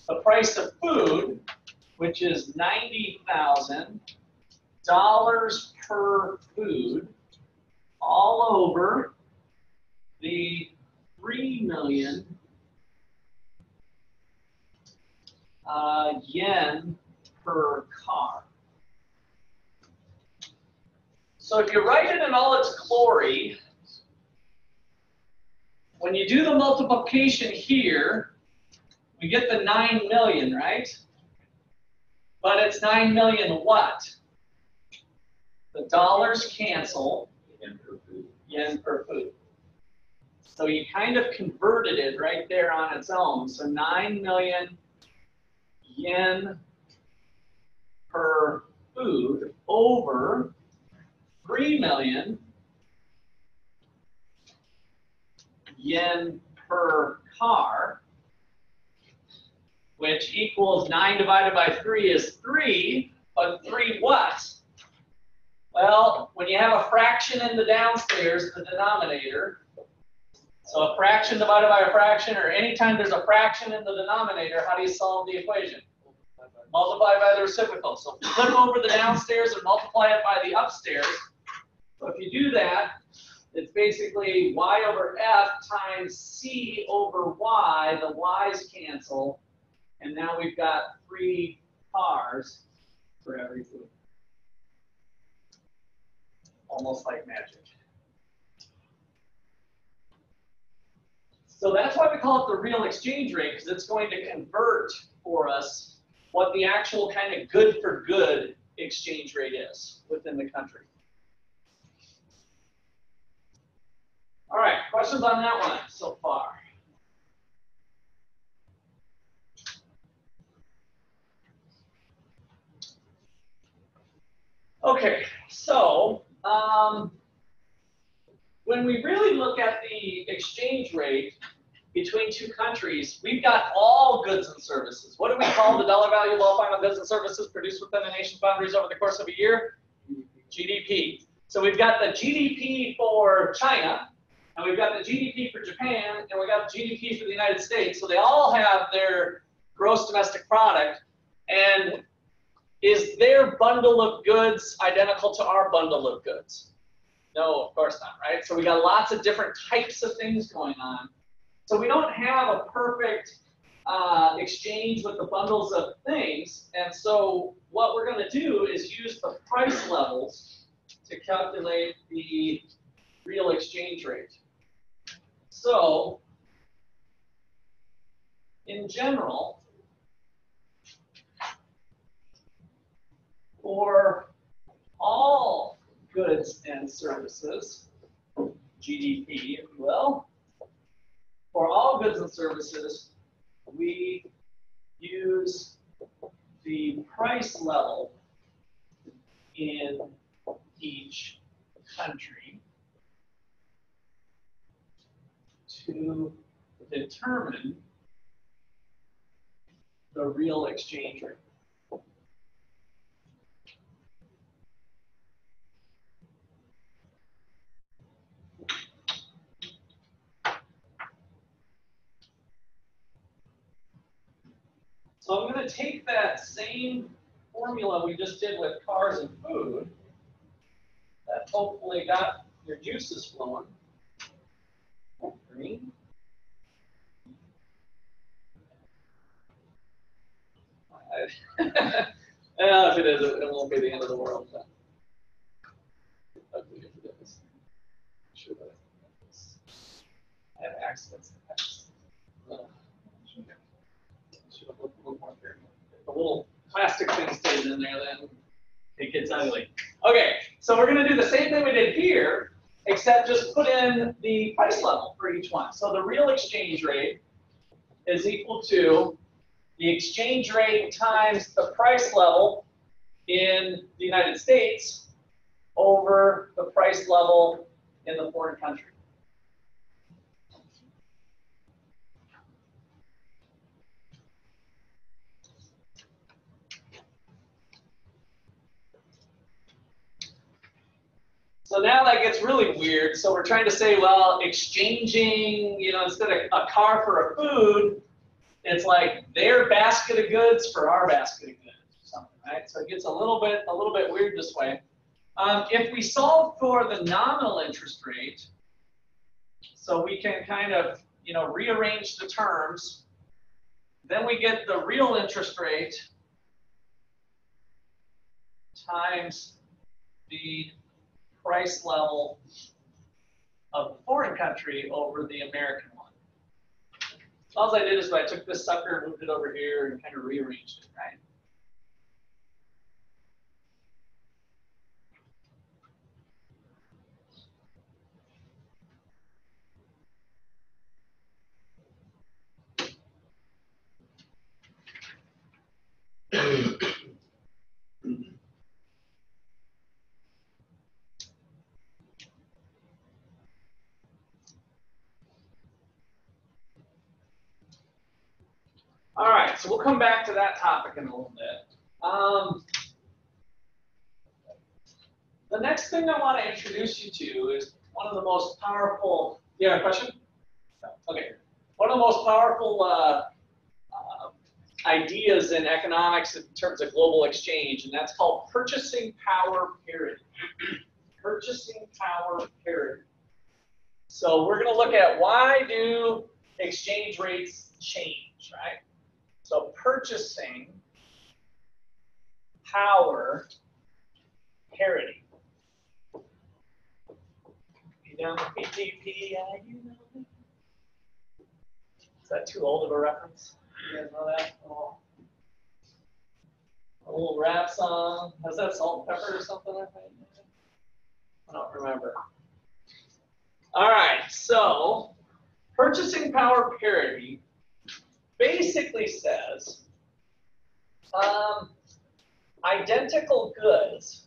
the price of food, which is $90,000 per food, all over the 3 million yen per car. So if you write it in all its glory, when you do the multiplication here, we get the 9 million, right? But it's 9 million what? The dollars cancel, yen per food. So you kind of converted it right there on its own. So 9 million yen per food over 3 million yen per car, which equals 9 divided by 3 is 3, but 3 what? Well, when you have a fraction in the downstairs, the denominator, so a fraction divided by a fraction, or anytime there's a fraction in the denominator, how do you solve the equation? Multiply by the reciprocal. So flip over the downstairs and multiply it by the upstairs. So if you do that, it's basically y over f times c over y. The y's cancel. And now we've got 3 cars for every food. Almost like magic. So that's why we call it the real exchange rate, because it's going to convert for us what the actual kind of good for good exchange rate is within the country. All right, questions on that one so far? Okay, so when we really look at the exchange rate between 2 countries, we've got all goods and services. What do we call the dollar value of all final goods and services produced within the nation's boundaries over the course of a year? GDP. So we've got the GDP for China, and we've got the GDP for Japan, and we've got the GDP for the United States. So they all have their gross domestic product. And is their bundle of goods identical to our bundle of goods? No, of course not, right? So we got lots of different types of things going on. So we don't have a perfect exchange with the bundles of things. And so what we're going to do is use the price levels to calculate the real exchange rate. So in general, for all goods and services, GDP, if you will, for all goods and services, we use the price level in each country to determine the real exchange rate. So I'm going to take that same formula we just did with cars and food, that hopefully got your juices flowing. Oh, green. I don't know if it is, it won't be the end of the world. But ugly if it is. Sure that I have accidents. Should have looked a little more careful. If the little plastic thing stays in there, then it gets ugly. Okay, so we're going to do the same thing we did here, except just put in the price level for each one. So the real exchange rate is equal to the exchange rate times the price level in the United States over the price level in the foreign country. So now that gets really weird. So we're trying to say, well, exchanging, you know, instead of a car for a food, it's like their basket of goods for our basket of goods or something, right? So it gets a little bit weird this way. If we solve for the nominal interest rate, so we can kind of, you know, rearrange the terms, then we get the real interest rate times the price level of the foreign country over the American one. All I did is I took this sucker, moved it over here, and kind of rearranged it, right? All right, so we'll come back to that topic in a little bit. The next thing I want to introduce you to is one of the most powerful. You have a question? Okay. One of the most powerful ideas in economics in terms of global exchange, and that's called purchasing power parity. Purchasing power parity. So we're going to look at why do exchange rates change, right? So purchasing power parity. You know, PTP, you know. Is that too old of a reference? You guys know that? Oh. A little rap song. Was that Salt and Pepper or something like that? I don't remember. All right, so purchasing power parity basically says identical goods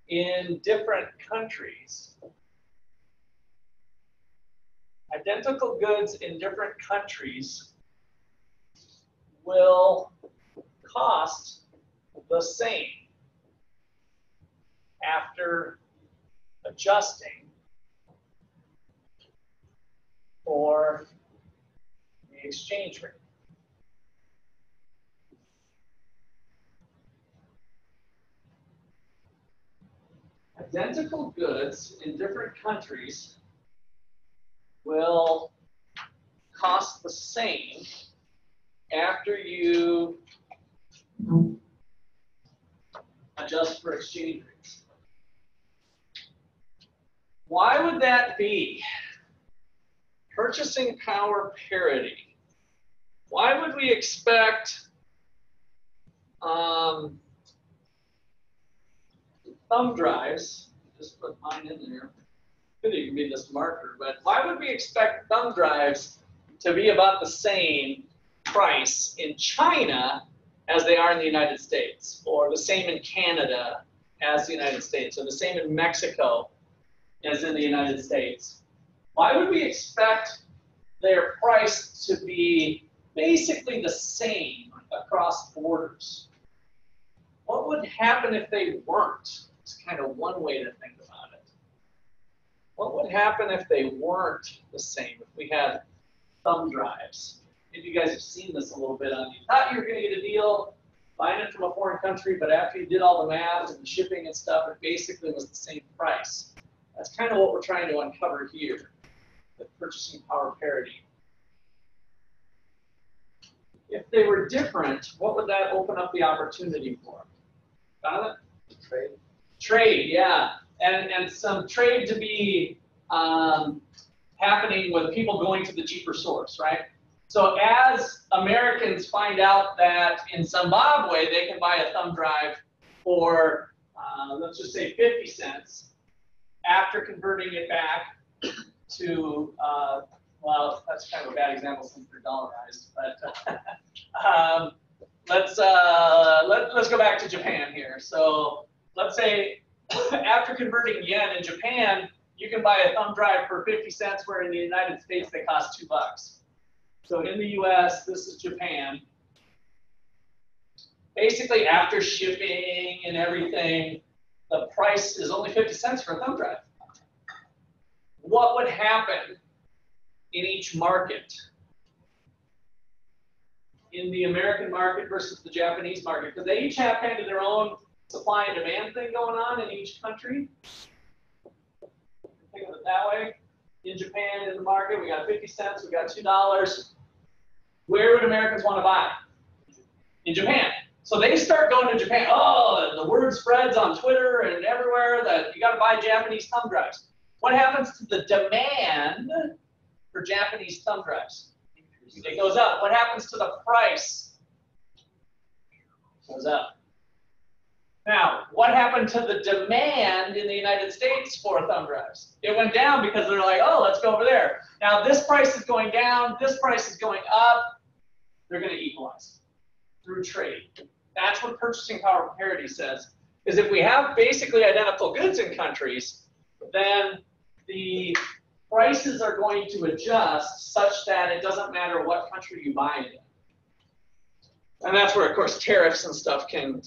in different countries. Identical goods in different countries will cost the same after adjusting for the exchange rate. Identical goods in different countries will cost the same after you adjust for exchange rates. Why would that be? Purchasing power parity. Why would we expect thumb drives? Just put mine in there. Could even be this marker, but why would we expect thumb drives to be about the same price in China as they are in the United States, or the same in Canada as the United States, or the same in Mexico as in the United States? Why would we expect their price to be basically the same across borders? What would happen if they weren't? It's kind of one way to think about it. What would happen if they weren't the same? If we had thumb drives. Maybe you guys have seen this a little bit on. You thought you were going to get a deal buying it from a foreign country, but after you did all the math and the shipping and stuff, it basically was the same price. That's kind of what we're trying to uncover here, the purchasing power parity. If they were different, what would that open up the opportunity for? Got it? Trade. Trade, yeah. And some trade to be happening with people going to the cheaper source, right? So as Americans find out that in Zimbabwe they can buy a thumb drive for, let's just say 50 cents, after converting it back to, well, that's kind of a bad example since they're dollarized, but let's go back to Japan here. So let's say after converting yen in Japan, you can buy a thumb drive for 50 cents, where in the United States they cost $2. So in the US, this is Japan. Basically, after shipping and everything, the price is only 50 cents for a thumb drive. What would happen in each market? In the American market versus the Japanese market? Because they each have kind of their own supply and demand thing going on in each country. Think of it that way. In Japan, in the market, we got 50 cents, we got $2. Where would Americans want to buy? In Japan. So they start going to Japan. Oh, the word spreads on Twitter and everywhere that you got to buy Japanese thumb drives. What happens to the demand for Japanese thumb drives? It goes up. What happens to the price? It goes up. Now, what happened to the demand in the United States for thumb drives? It went down because they're like, oh, let's go over there. Now, this price is going down, this price is going up. They're going to equalize through trade. That's what purchasing power parity says, is if we have basically identical goods in countries, then the prices are going to adjust such that it doesn't matter what country you buy it in. And that's where, of course, tariffs and stuff can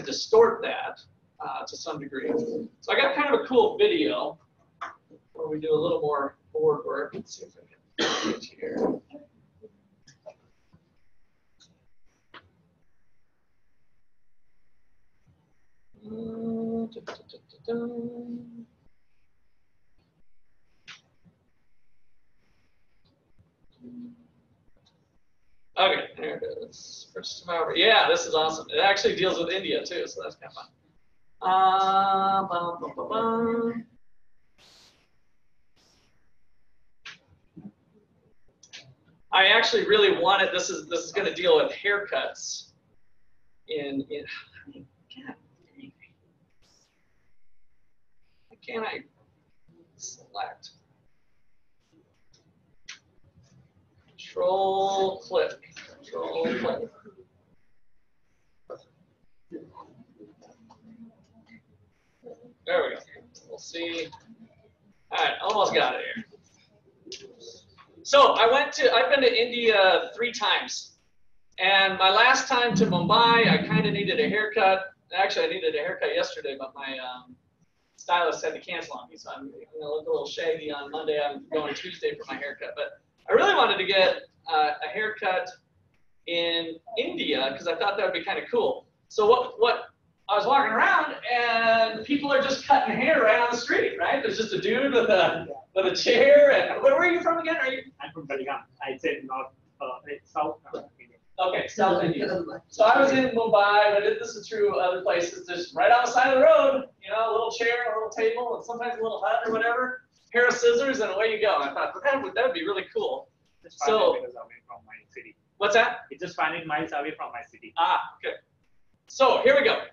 distort that to some degree. So I got kind of a cool video where we do a little more board work. Let's see if I can get it here. Okay, there it is. Yeah, this is awesome. It actually deals with India too, so that's kind of fun. I actually really wanted, this is going to deal with haircuts in can I select? Control click. Control click. There we go. We'll see. All right, almost got it here. So I've been to India 3 times. And my last time to Mumbai, I kind of needed a haircut. Actually, I needed a haircut yesterday, but my stylist had to cancel on me. So I'm going to look a little shaggy on Monday. I'm going Tuesday for my haircut. But I really wanted to get a haircut in India because I thought that would be kind of cool. So what I was walking around and people are just cutting hair right on the street, right? There's just a dude with a chair. And where are you from again? Are you? I'm from Belgaum. I said North, South India. Okay, South India. So I was in Mumbai, but this is true other places. Just right on the side of the road, you know, a little chair, a little table, and sometimes a little hut or whatever. Pair of scissors, and away you go. I thought that would be really cool. Just 5 miles away from my city. What's that? It's just 5 miles away from my city. Ah, okay. So here we go.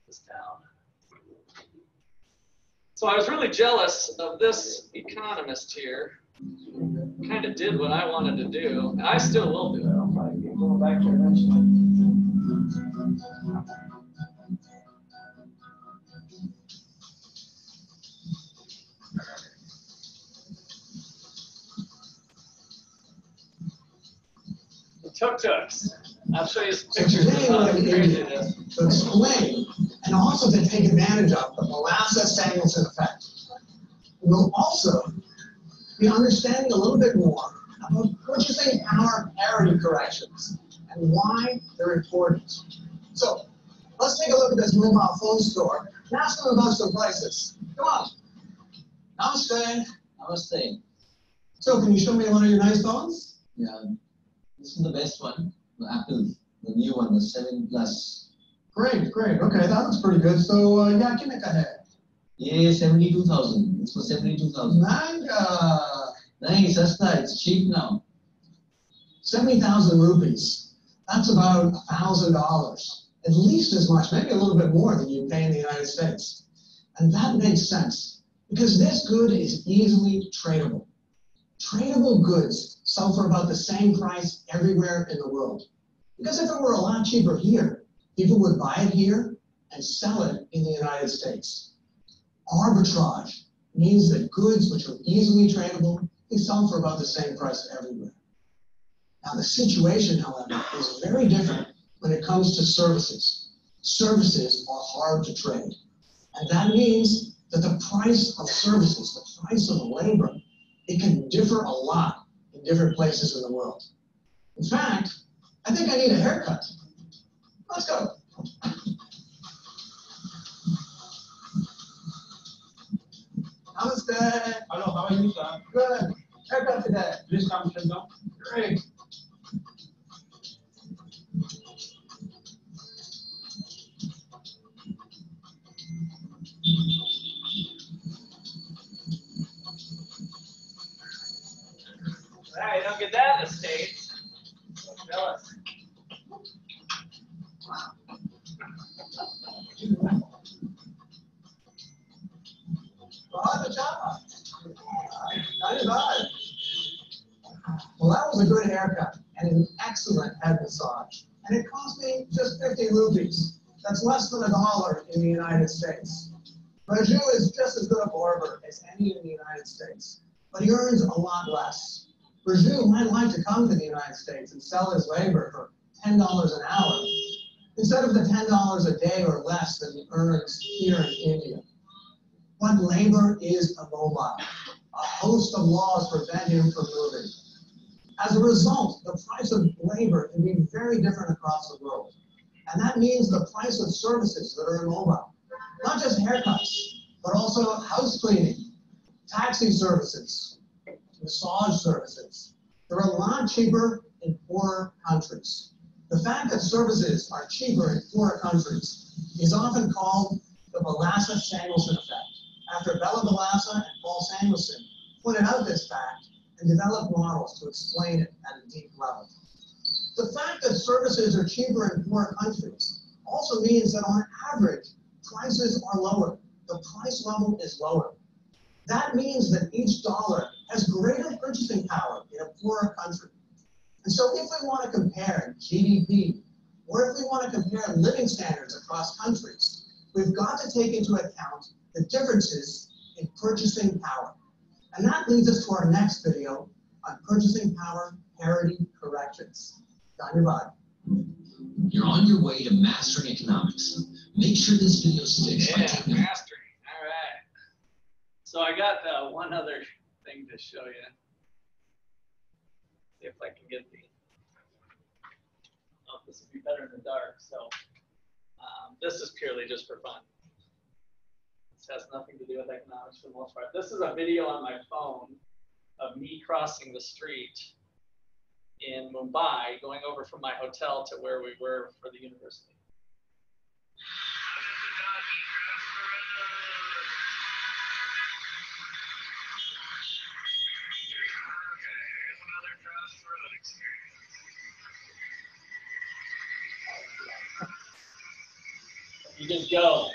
This down. So I was really jealous of this economist here. Kind of did what I wanted to do. And I still will do it. I'll probably be going back there eventually. Tuk-tuks. I'll show you some pictures of how crazy it is. To explain and also to take advantage of the Molasses-Sandelson Effect. We'll also be understanding a little bit more about purchasing power parity corrections and why they're important. So let's take a look at this mobile phone store and ask them about some prices. Come on. Namaste. Namaste. So can you show me one of your nice phones? Yeah, this is the best one. The Apple, the new one, the 7 Plus. Great, great. Okay, that looks pretty good. So, yeah, give me a head. Yeah, 72,000. It's for 72,000. Manga. Nice, Asta. It's cheap now. 70,000 rupees. That's about $1,000. At least as much, maybe a little bit more than you pay in the United States. And that makes sense because this good is easily tradable. Tradable goods sell for about the same price everywhere in the world. Because if it were a lot cheaper here, people would buy it here and sell it in the United States. Arbitrage means that goods which are easily tradable, they sell for about the same price everywhere. Now the situation, however, is very different when it comes to services. Services are hard to trade. And that means that the price of services, the price of labor, it can differ a lot in different places in the world. In fact, I think I need a haircut. Let's go. Namaste. Hello, how are you, sir? Good. Haircut today. Please come sit down. Great. Right, you don't get that in the States. Jealous. Well, that was a good haircut and an excellent head massage. And it cost me just 50 rupees. That's less than $1 in the United States. Raju is just as good a barber as any in the United States, but he earns a lot less. Raju might like to come to the United States and sell his labor for $10 an hour, instead of the $10 a day or less that he earns here in India. But labor is immobile. A host of laws prevent him from moving. As a result, the price of labor can be very different across the world. And that means the price of services that are immobile. Not just haircuts, but also house cleaning, taxi services, massage services. They're a lot cheaper in poorer countries. The fact that services are cheaper in poorer countries is often called the Molasses-Sandelson Effect, after Bella Balassa and Paul Samuelson pointed out this fact and developed models to explain it at a deep level. The fact that services are cheaper in poorer countries also means that on average, prices are lower. The price level is lower. That means that each dollar has greater purchasing power in a poorer country. And so if we want to compare GDP, or if we want to compare living standards across countries, we've got to take into account the differences in purchasing power. And that leads us to our next video on purchasing power parity corrections. Dhanyavad. You're on your way to mastering economics. Make sure this video sticks by Yeah, taking mastering. All right. So I got one other thing to show you. See if I can get the. Oh, this would be better in the dark. So this is purely just for fun. This has nothing to do with economics for the most part. This is a video on my phone of me crossing the street in Mumbai, going over from my hotel to where we were for the university. You just go.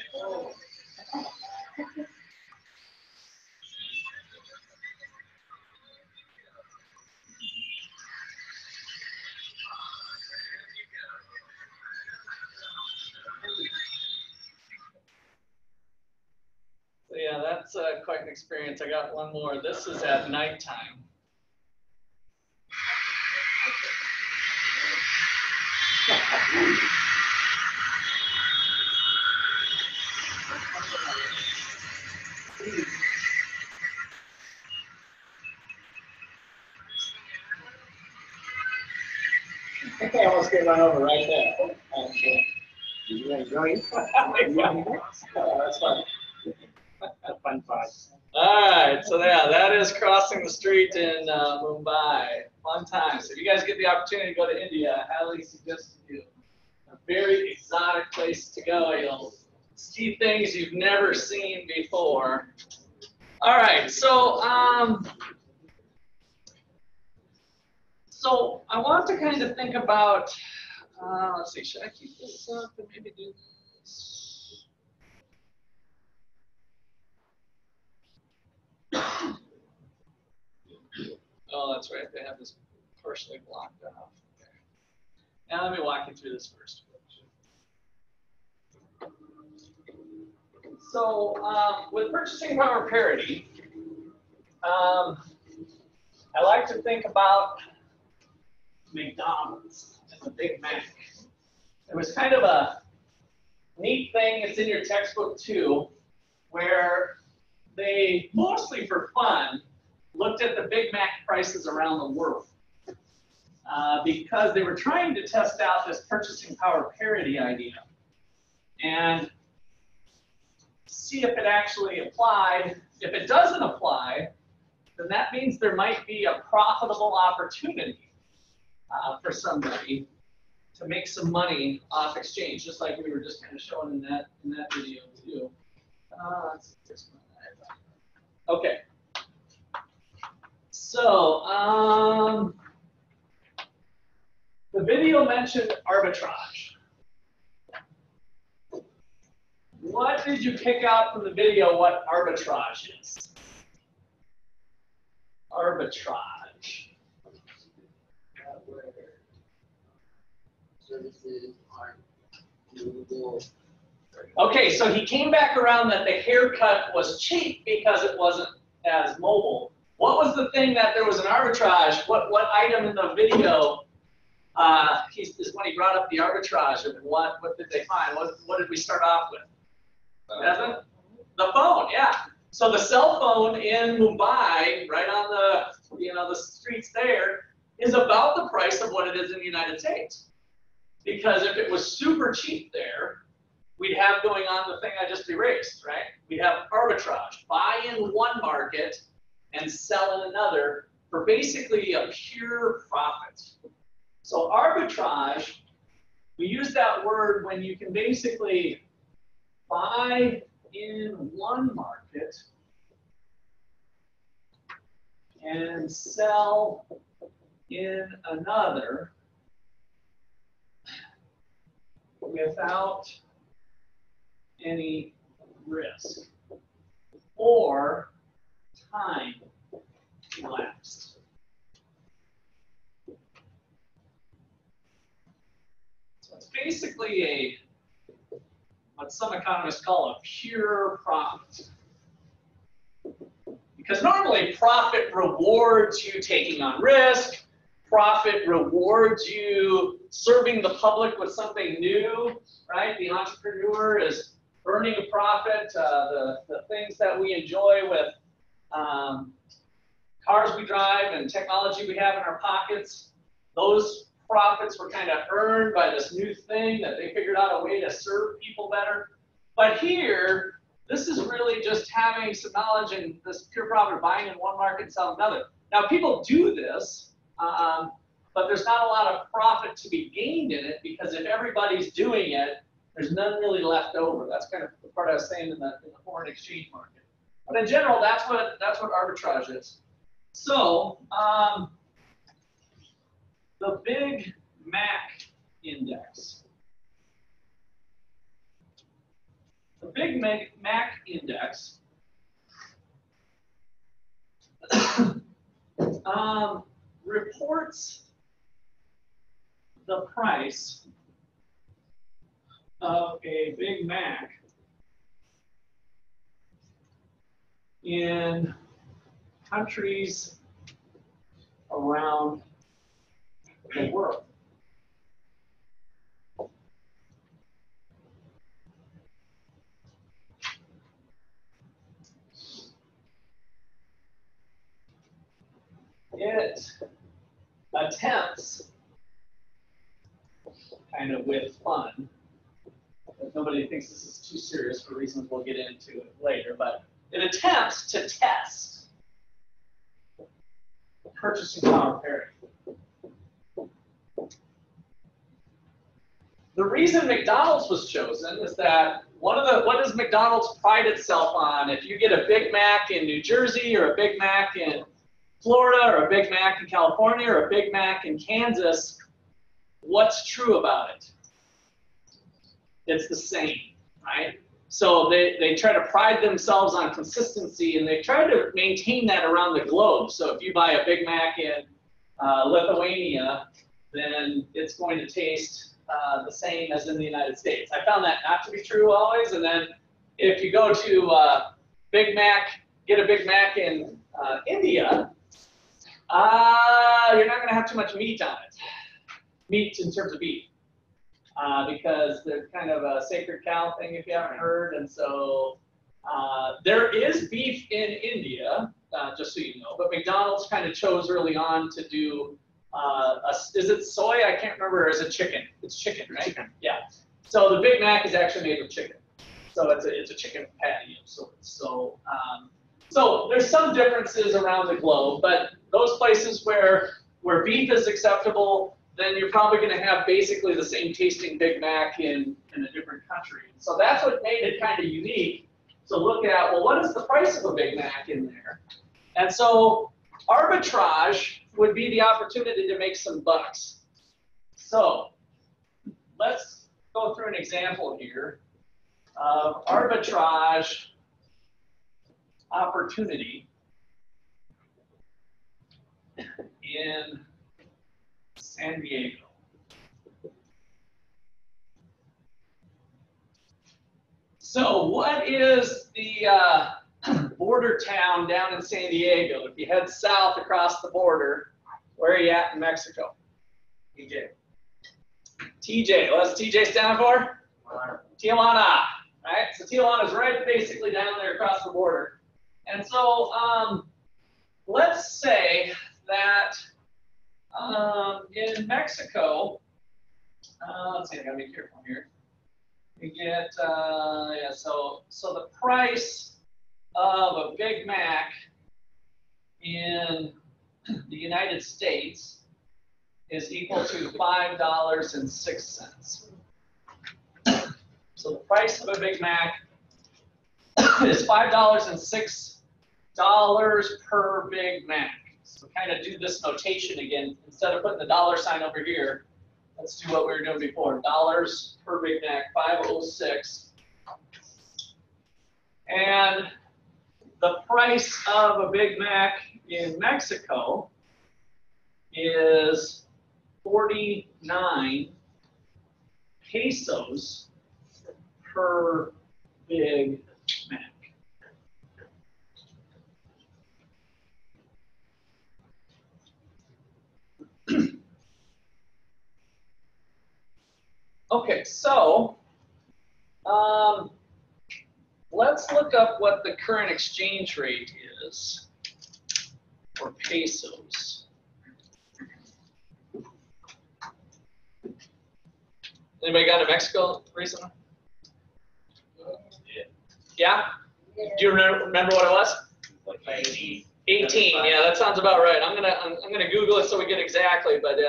So yeah, that's quite an experience. I got one more. This is at nighttime. I almost get run over right there. Did you enjoy it? That's fun. The fun part. All right, so yeah, that is crossing the street in Mumbai. Fun time. So if you guys get the opportunity to go to India, I highly suggest you. A very exotic place to go. You'll see things you've never seen before. All right, so I want to kind of think about. Let's see, should I keep this up and maybe do this? Oh, that's right. They have this partially blocked off. Okay. Now let me walk you through this first. So with purchasing power parity, I like to think about McDonald's as a Big Mac. It was kind of a neat thing. It's in your textbook too, where they, mostly for fun, looked at the Big Mac prices around the world because they were trying to test out this purchasing power parity idea and see if it actually applied. If it doesn't apply, then that means there might be a profitable opportunity for somebody to make some money off exchange, just like we were just kind of showing in that video too. Okay. So the video mentioned arbitrage. What did you pick out from the video what arbitrage is? Arbitrage. Services are movable. Okay, so he came back around that the haircut was cheap because it wasn't as mobile. What was the thing that there was an arbitrage? What item in the video is when he brought up the arbitrage of what did they find? What did we start off with? Evan? The phone, yeah. So the cell phone in Mumbai, right on the the streets there, is about the price of what it is in the United States. Because if it was super cheap there, we'd have going on the thing I just erased, right? We'd have arbitrage, buy in one market and sell in another for basically a pure profit. So arbitrage, we use that word when you can basically buy in one market and sell in another without any risk or time elapsed. So it's basically what some economists call a pure profit. Because normally profit rewards you taking on risk, profit rewards you serving the public with something new, right? The entrepreneur is earning a profit. The things that we enjoy with cars we drive and technology we have in our pockets, those profits were kind of earned by this new thing that they figured out a way to serve people better. But here, this is really just having some knowledge and this pure profit of buying in one market and selling another. Now, people do this, but there's not a lot of profit to be gained in it because if everybody's doing it, there's none really left over. That's kind of the part I was saying in the foreign exchange market. But in general, that's what arbitrage is. So the Big Mac index. The Big Mac index reports the price of a Big Mac in countries around the world. It attempts kind of with fun. If nobody thinks this is too serious for reasons we'll get into it later, but it attempts to test purchasing power parity. The reason McDonald's was chosen is that what does McDonald's pride itself on? If you get a Big Mac in New Jersey or a Big Mac in Florida or a Big Mac in California or a Big Mac in Kansas, what's true about it? It's the same, right? So they try to pride themselves on consistency, and they try to maintain that around the globe. So if you buy a Big Mac in Lithuania, then it's going to taste the same as in the United States. I found that not to be true always. And then if you go to Big Mac, get a Big Mac in India, you're not going to have too much meat on it. Meat in terms of beef. Because they're kind of a sacred cow thing, if you haven't heard. And so there is beef in India, just so you know. But McDonald's kind of chose early on to do, is it soy? I can't remember. Is it chicken? It's chicken, right? Chicken. Yeah. So the Big Mac is actually made with chicken. So it's a chicken patty of sorts. So there's some differences around the globe, but those places where beef is acceptable, then you're probably going to have basically the same tasting Big Mac in a different country. So that's what made it kind of unique to look at, well, what is the price of a Big Mac in there? And so arbitrage would be the opportunity to make some bucks. So let's go through an example here of arbitrage opportunity in San Diego. So what is the border town down in San Diego? If you head south across the border, where are you at in Mexico? TJ. TJ, what's TJ stand for? Tijuana, right? So Tijuana is right basically down there across the border. And so let's say that in Mexico, let's see, I gotta be careful here. You get, yeah, so the price of a Big Mac in the United States is equal to $5.06. So the price of a Big Mac is $5.06 per Big Mac. So kind of do this notation again. Instead of putting the dollar sign over here, let's do what we were doing before. Dollars per Big Mac, 506. And the price of a Big Mac in Mexico is 49 pesos per Big Mac. Okay, so let's look up what the current exchange rate is for pesos. Anybody got to Mexico recently? Yeah? Do you remember what it was? Like 18. 18. Yeah, that sounds about right. I'm gonna Google it so we get exactly, but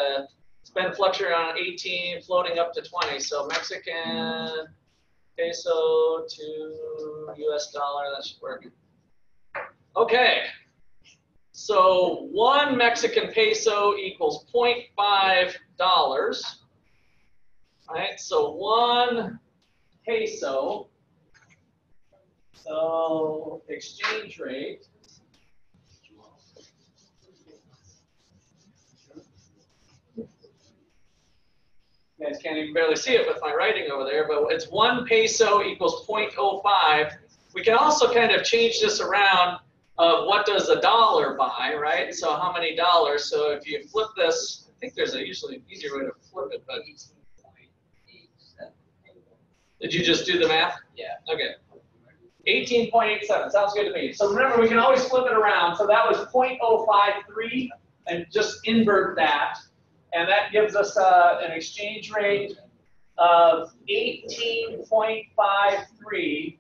it's been fluctuating around 18, floating up to 20. So Mexican peso to US dollar, that should work. Okay. So 1 Mexican peso equals $0.5. Right? So 1 peso. So exchange rate. You guys can't even barely see it with my writing over there, but it's 1 peso equals 0.05. We can also kind of change this around of what does a dollar buy, right? So how many dollars? So if you flip this, I think there's usually an easier way to flip it, but did you just do the math? Yeah. Okay. 18.87, sounds good to me. So remember, we can always flip it around. So that was 0.053, and just invert that. And that gives us an exchange rate of 18.53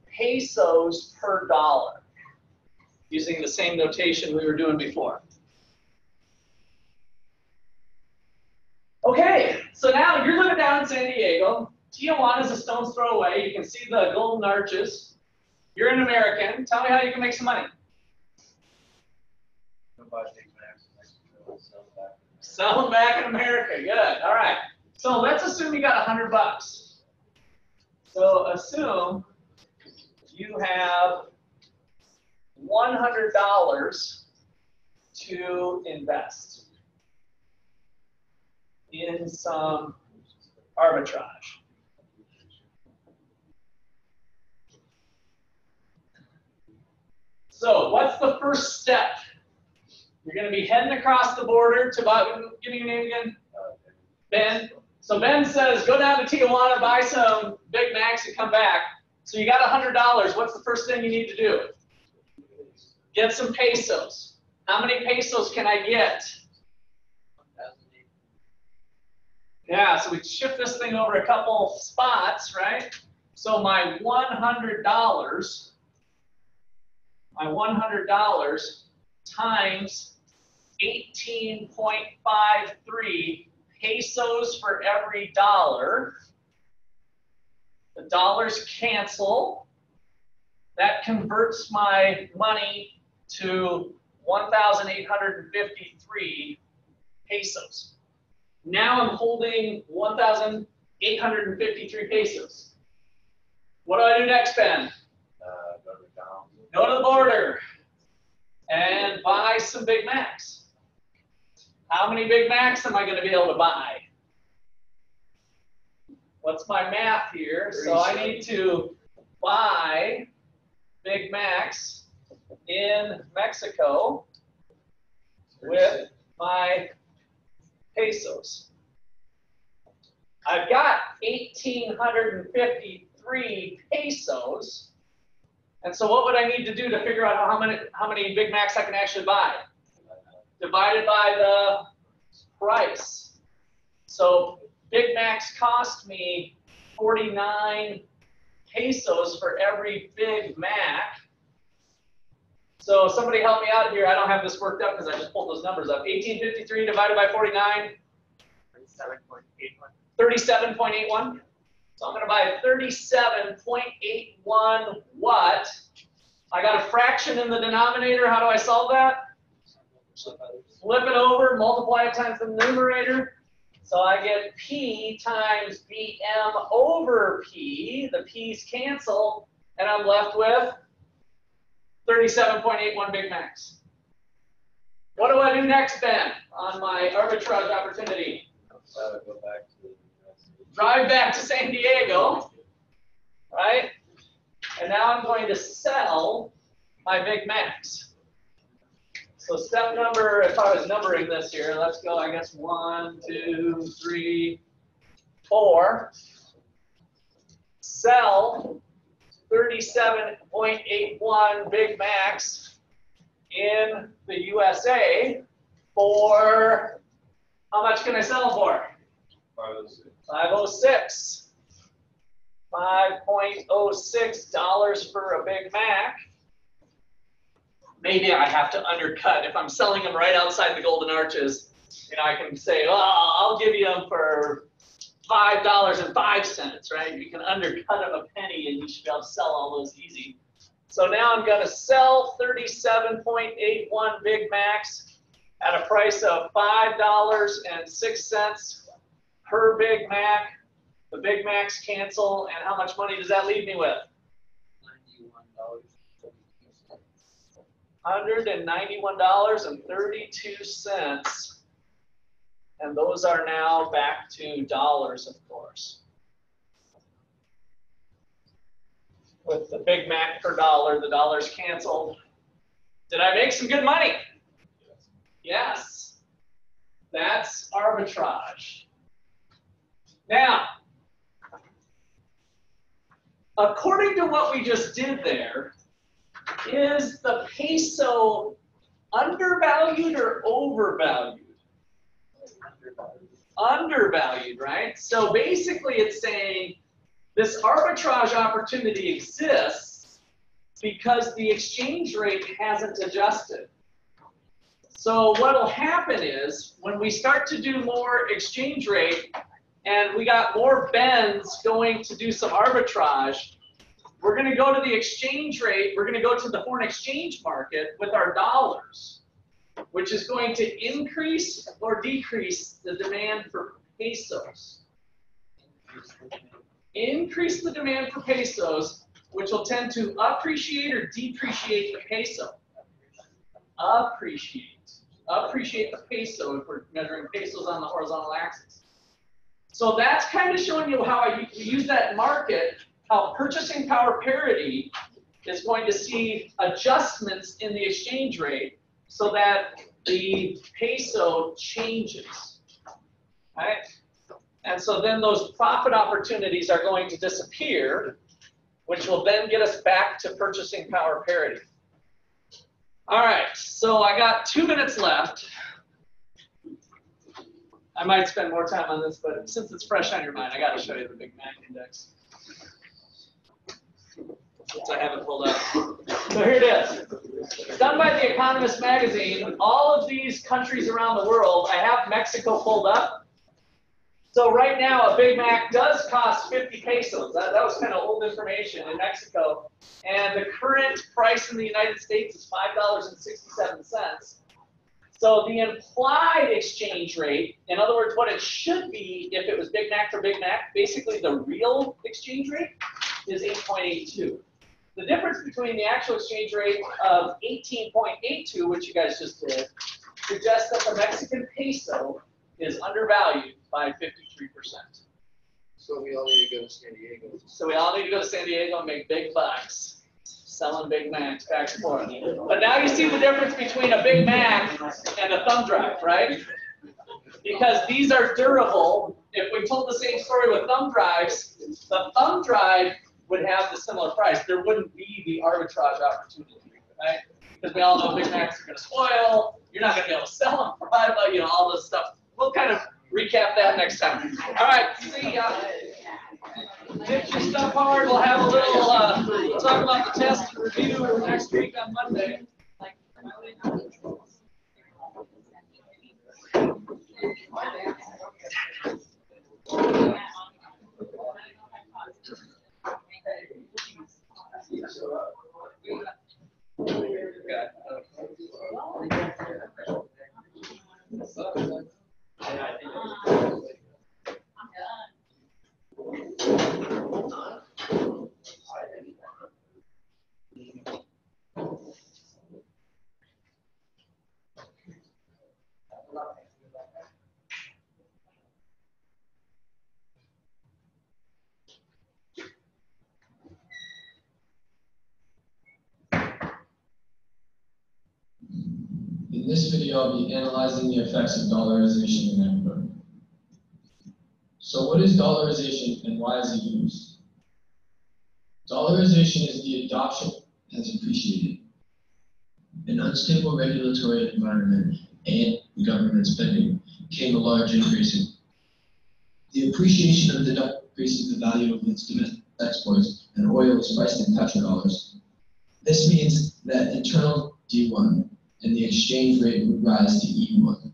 pesos per dollar, using the same notation we were doing before. Okay, so now you're living down in San Diego. Tijuana is a stone's throw away. You can see the golden arches. You're an American. Tell me how you can make some money. Sell them back in America. Good. All right. So let's assume you got $100. So assume you have $100 to invest in some arbitrage. So what's the first step? You're going to be heading across the border to buy, give me your name again? Ben. So Ben says, go down to Tijuana, buy some Big Macs and come back. So you got $100. What's the first thing you need to do? Get some pesos. How many pesos can I get? Yeah, so we shift this thing over a couple spots, right? So my $100 times 18.53 pesos for every dollar. The dollars cancel. That converts my money to 1,853 pesos. Now I'm holding 1,853 pesos. What do I do next, Ben? Go to the border and buy some Big Macs. How many Big Macs am I going to be able to buy? What's my math here? So I need to buy Big Macs in Mexico with my pesos. I've got 1,853 pesos. And so what would I need to do to figure out how many Big Macs I can actually buy? Divided by the price. So Big Macs cost me 49 pesos for every Big Mac. So somebody help me out here. I don't have this worked up because I just pulled those numbers up. 1853 divided by 49. 37.81. So I'm going to buy 37.81 what? I got a fraction in the denominator. How do I solve that? Flip it over, multiply it times the numerator. So I get P times BM over P. The P's cancel, and I'm left with 37.81 Big Macs. What do I do next, Ben, on my arbitrage opportunity? Drive back to San Diego, right? And now I'm going to sell my Big Macs. So step number, if I was numbering this here, let's go, I guess 1, 2, 3, 4. Sell 37.81 Big Macs in the USA for, how much can I sell them for? 506. $5.06 for a Big Mac. Maybe I have to undercut. If I'm selling them right outside the Golden Arches, you know, I can say, oh, I'll give you them for $5.05, right? You can undercut them a penny and you should be able to sell all those easy. So now I'm going to sell 37.81 Big Macs at a price of $5.06 per Big Mac. The Big Macs cancel, and how much money does that leave me with? $191.32. And those are now back to dollars, of course. With the Big Mac per dollar, the dollars canceled. Did I make some good money? Yes. That's arbitrage. Now, according to what we just did there, is the peso undervalued or overvalued? undervalued, right? So basically it's saying this arbitrage opportunity exists because the exchange rate hasn't adjusted. So what will happen is when we start to do more exchange rate and we got more bends going to do some arbitrage, we're going to go to the exchange rate, we're going to go to the foreign exchange market with our dollars, which is going to increase or decrease the demand for pesos. Increase the demand for pesos, which will tend to appreciate or depreciate the peso. Appreciate the peso if we're measuring pesos on the horizontal axis. So that's kind of showing you how I use that market, how purchasing power parity is going to see adjustments in the exchange rate so that the peso changes, right? And so then those profit opportunities are going to disappear, which will then get us back to purchasing power parity. All right, so I got 2 minutes left. I might spend more time on this, but since it's fresh on your mind, I got to show you the Big Mac Index. Since I have it pulled up. So here it is. It's done by The Economist magazine. All of these countries around the world, I have Mexico pulled up. So right now, a Big Mac does cost 50 pesos. That was kind of old information in Mexico. And the current price in the United States is $5.67. So the implied exchange rate, in other words, what it should be if it was Big Mac for Big Mac, basically the real exchange rate is 8.82. The difference between the actual exchange rate of 18.82, which you guys just did, suggests that the Mexican peso is undervalued by 53%. So we all need to go to San Diego. So we all need to go to San Diego and make big bucks selling Big Macs back and forth. But now you see the difference between a Big Mac and a thumb drive, right? Because these are durable. If we told the same story with thumb drives, the thumb drive would have the similar price. There wouldn't be the arbitrage opportunity, right? Because we all know Big Macs are going to spoil. You're not going to be able to sell them for $5, you know, all this stuff. We'll kind of recap that next time. All right, see ya. Hit your stuff hard. We'll have a little, we'll talk about the test and review next week on Monday. In this video, I'll be analyzing the effects of dollarization in Ecuador. So what is dollarization and why is it used? Dollarization is the adoption has appreciated. An unstable regulatory environment and government spending came a large increase in. The appreciation of the dollar increases the value of its domestic exports, and oil is priced in petrodollars. This means that internal D1 and the exchange rate would rise to E1.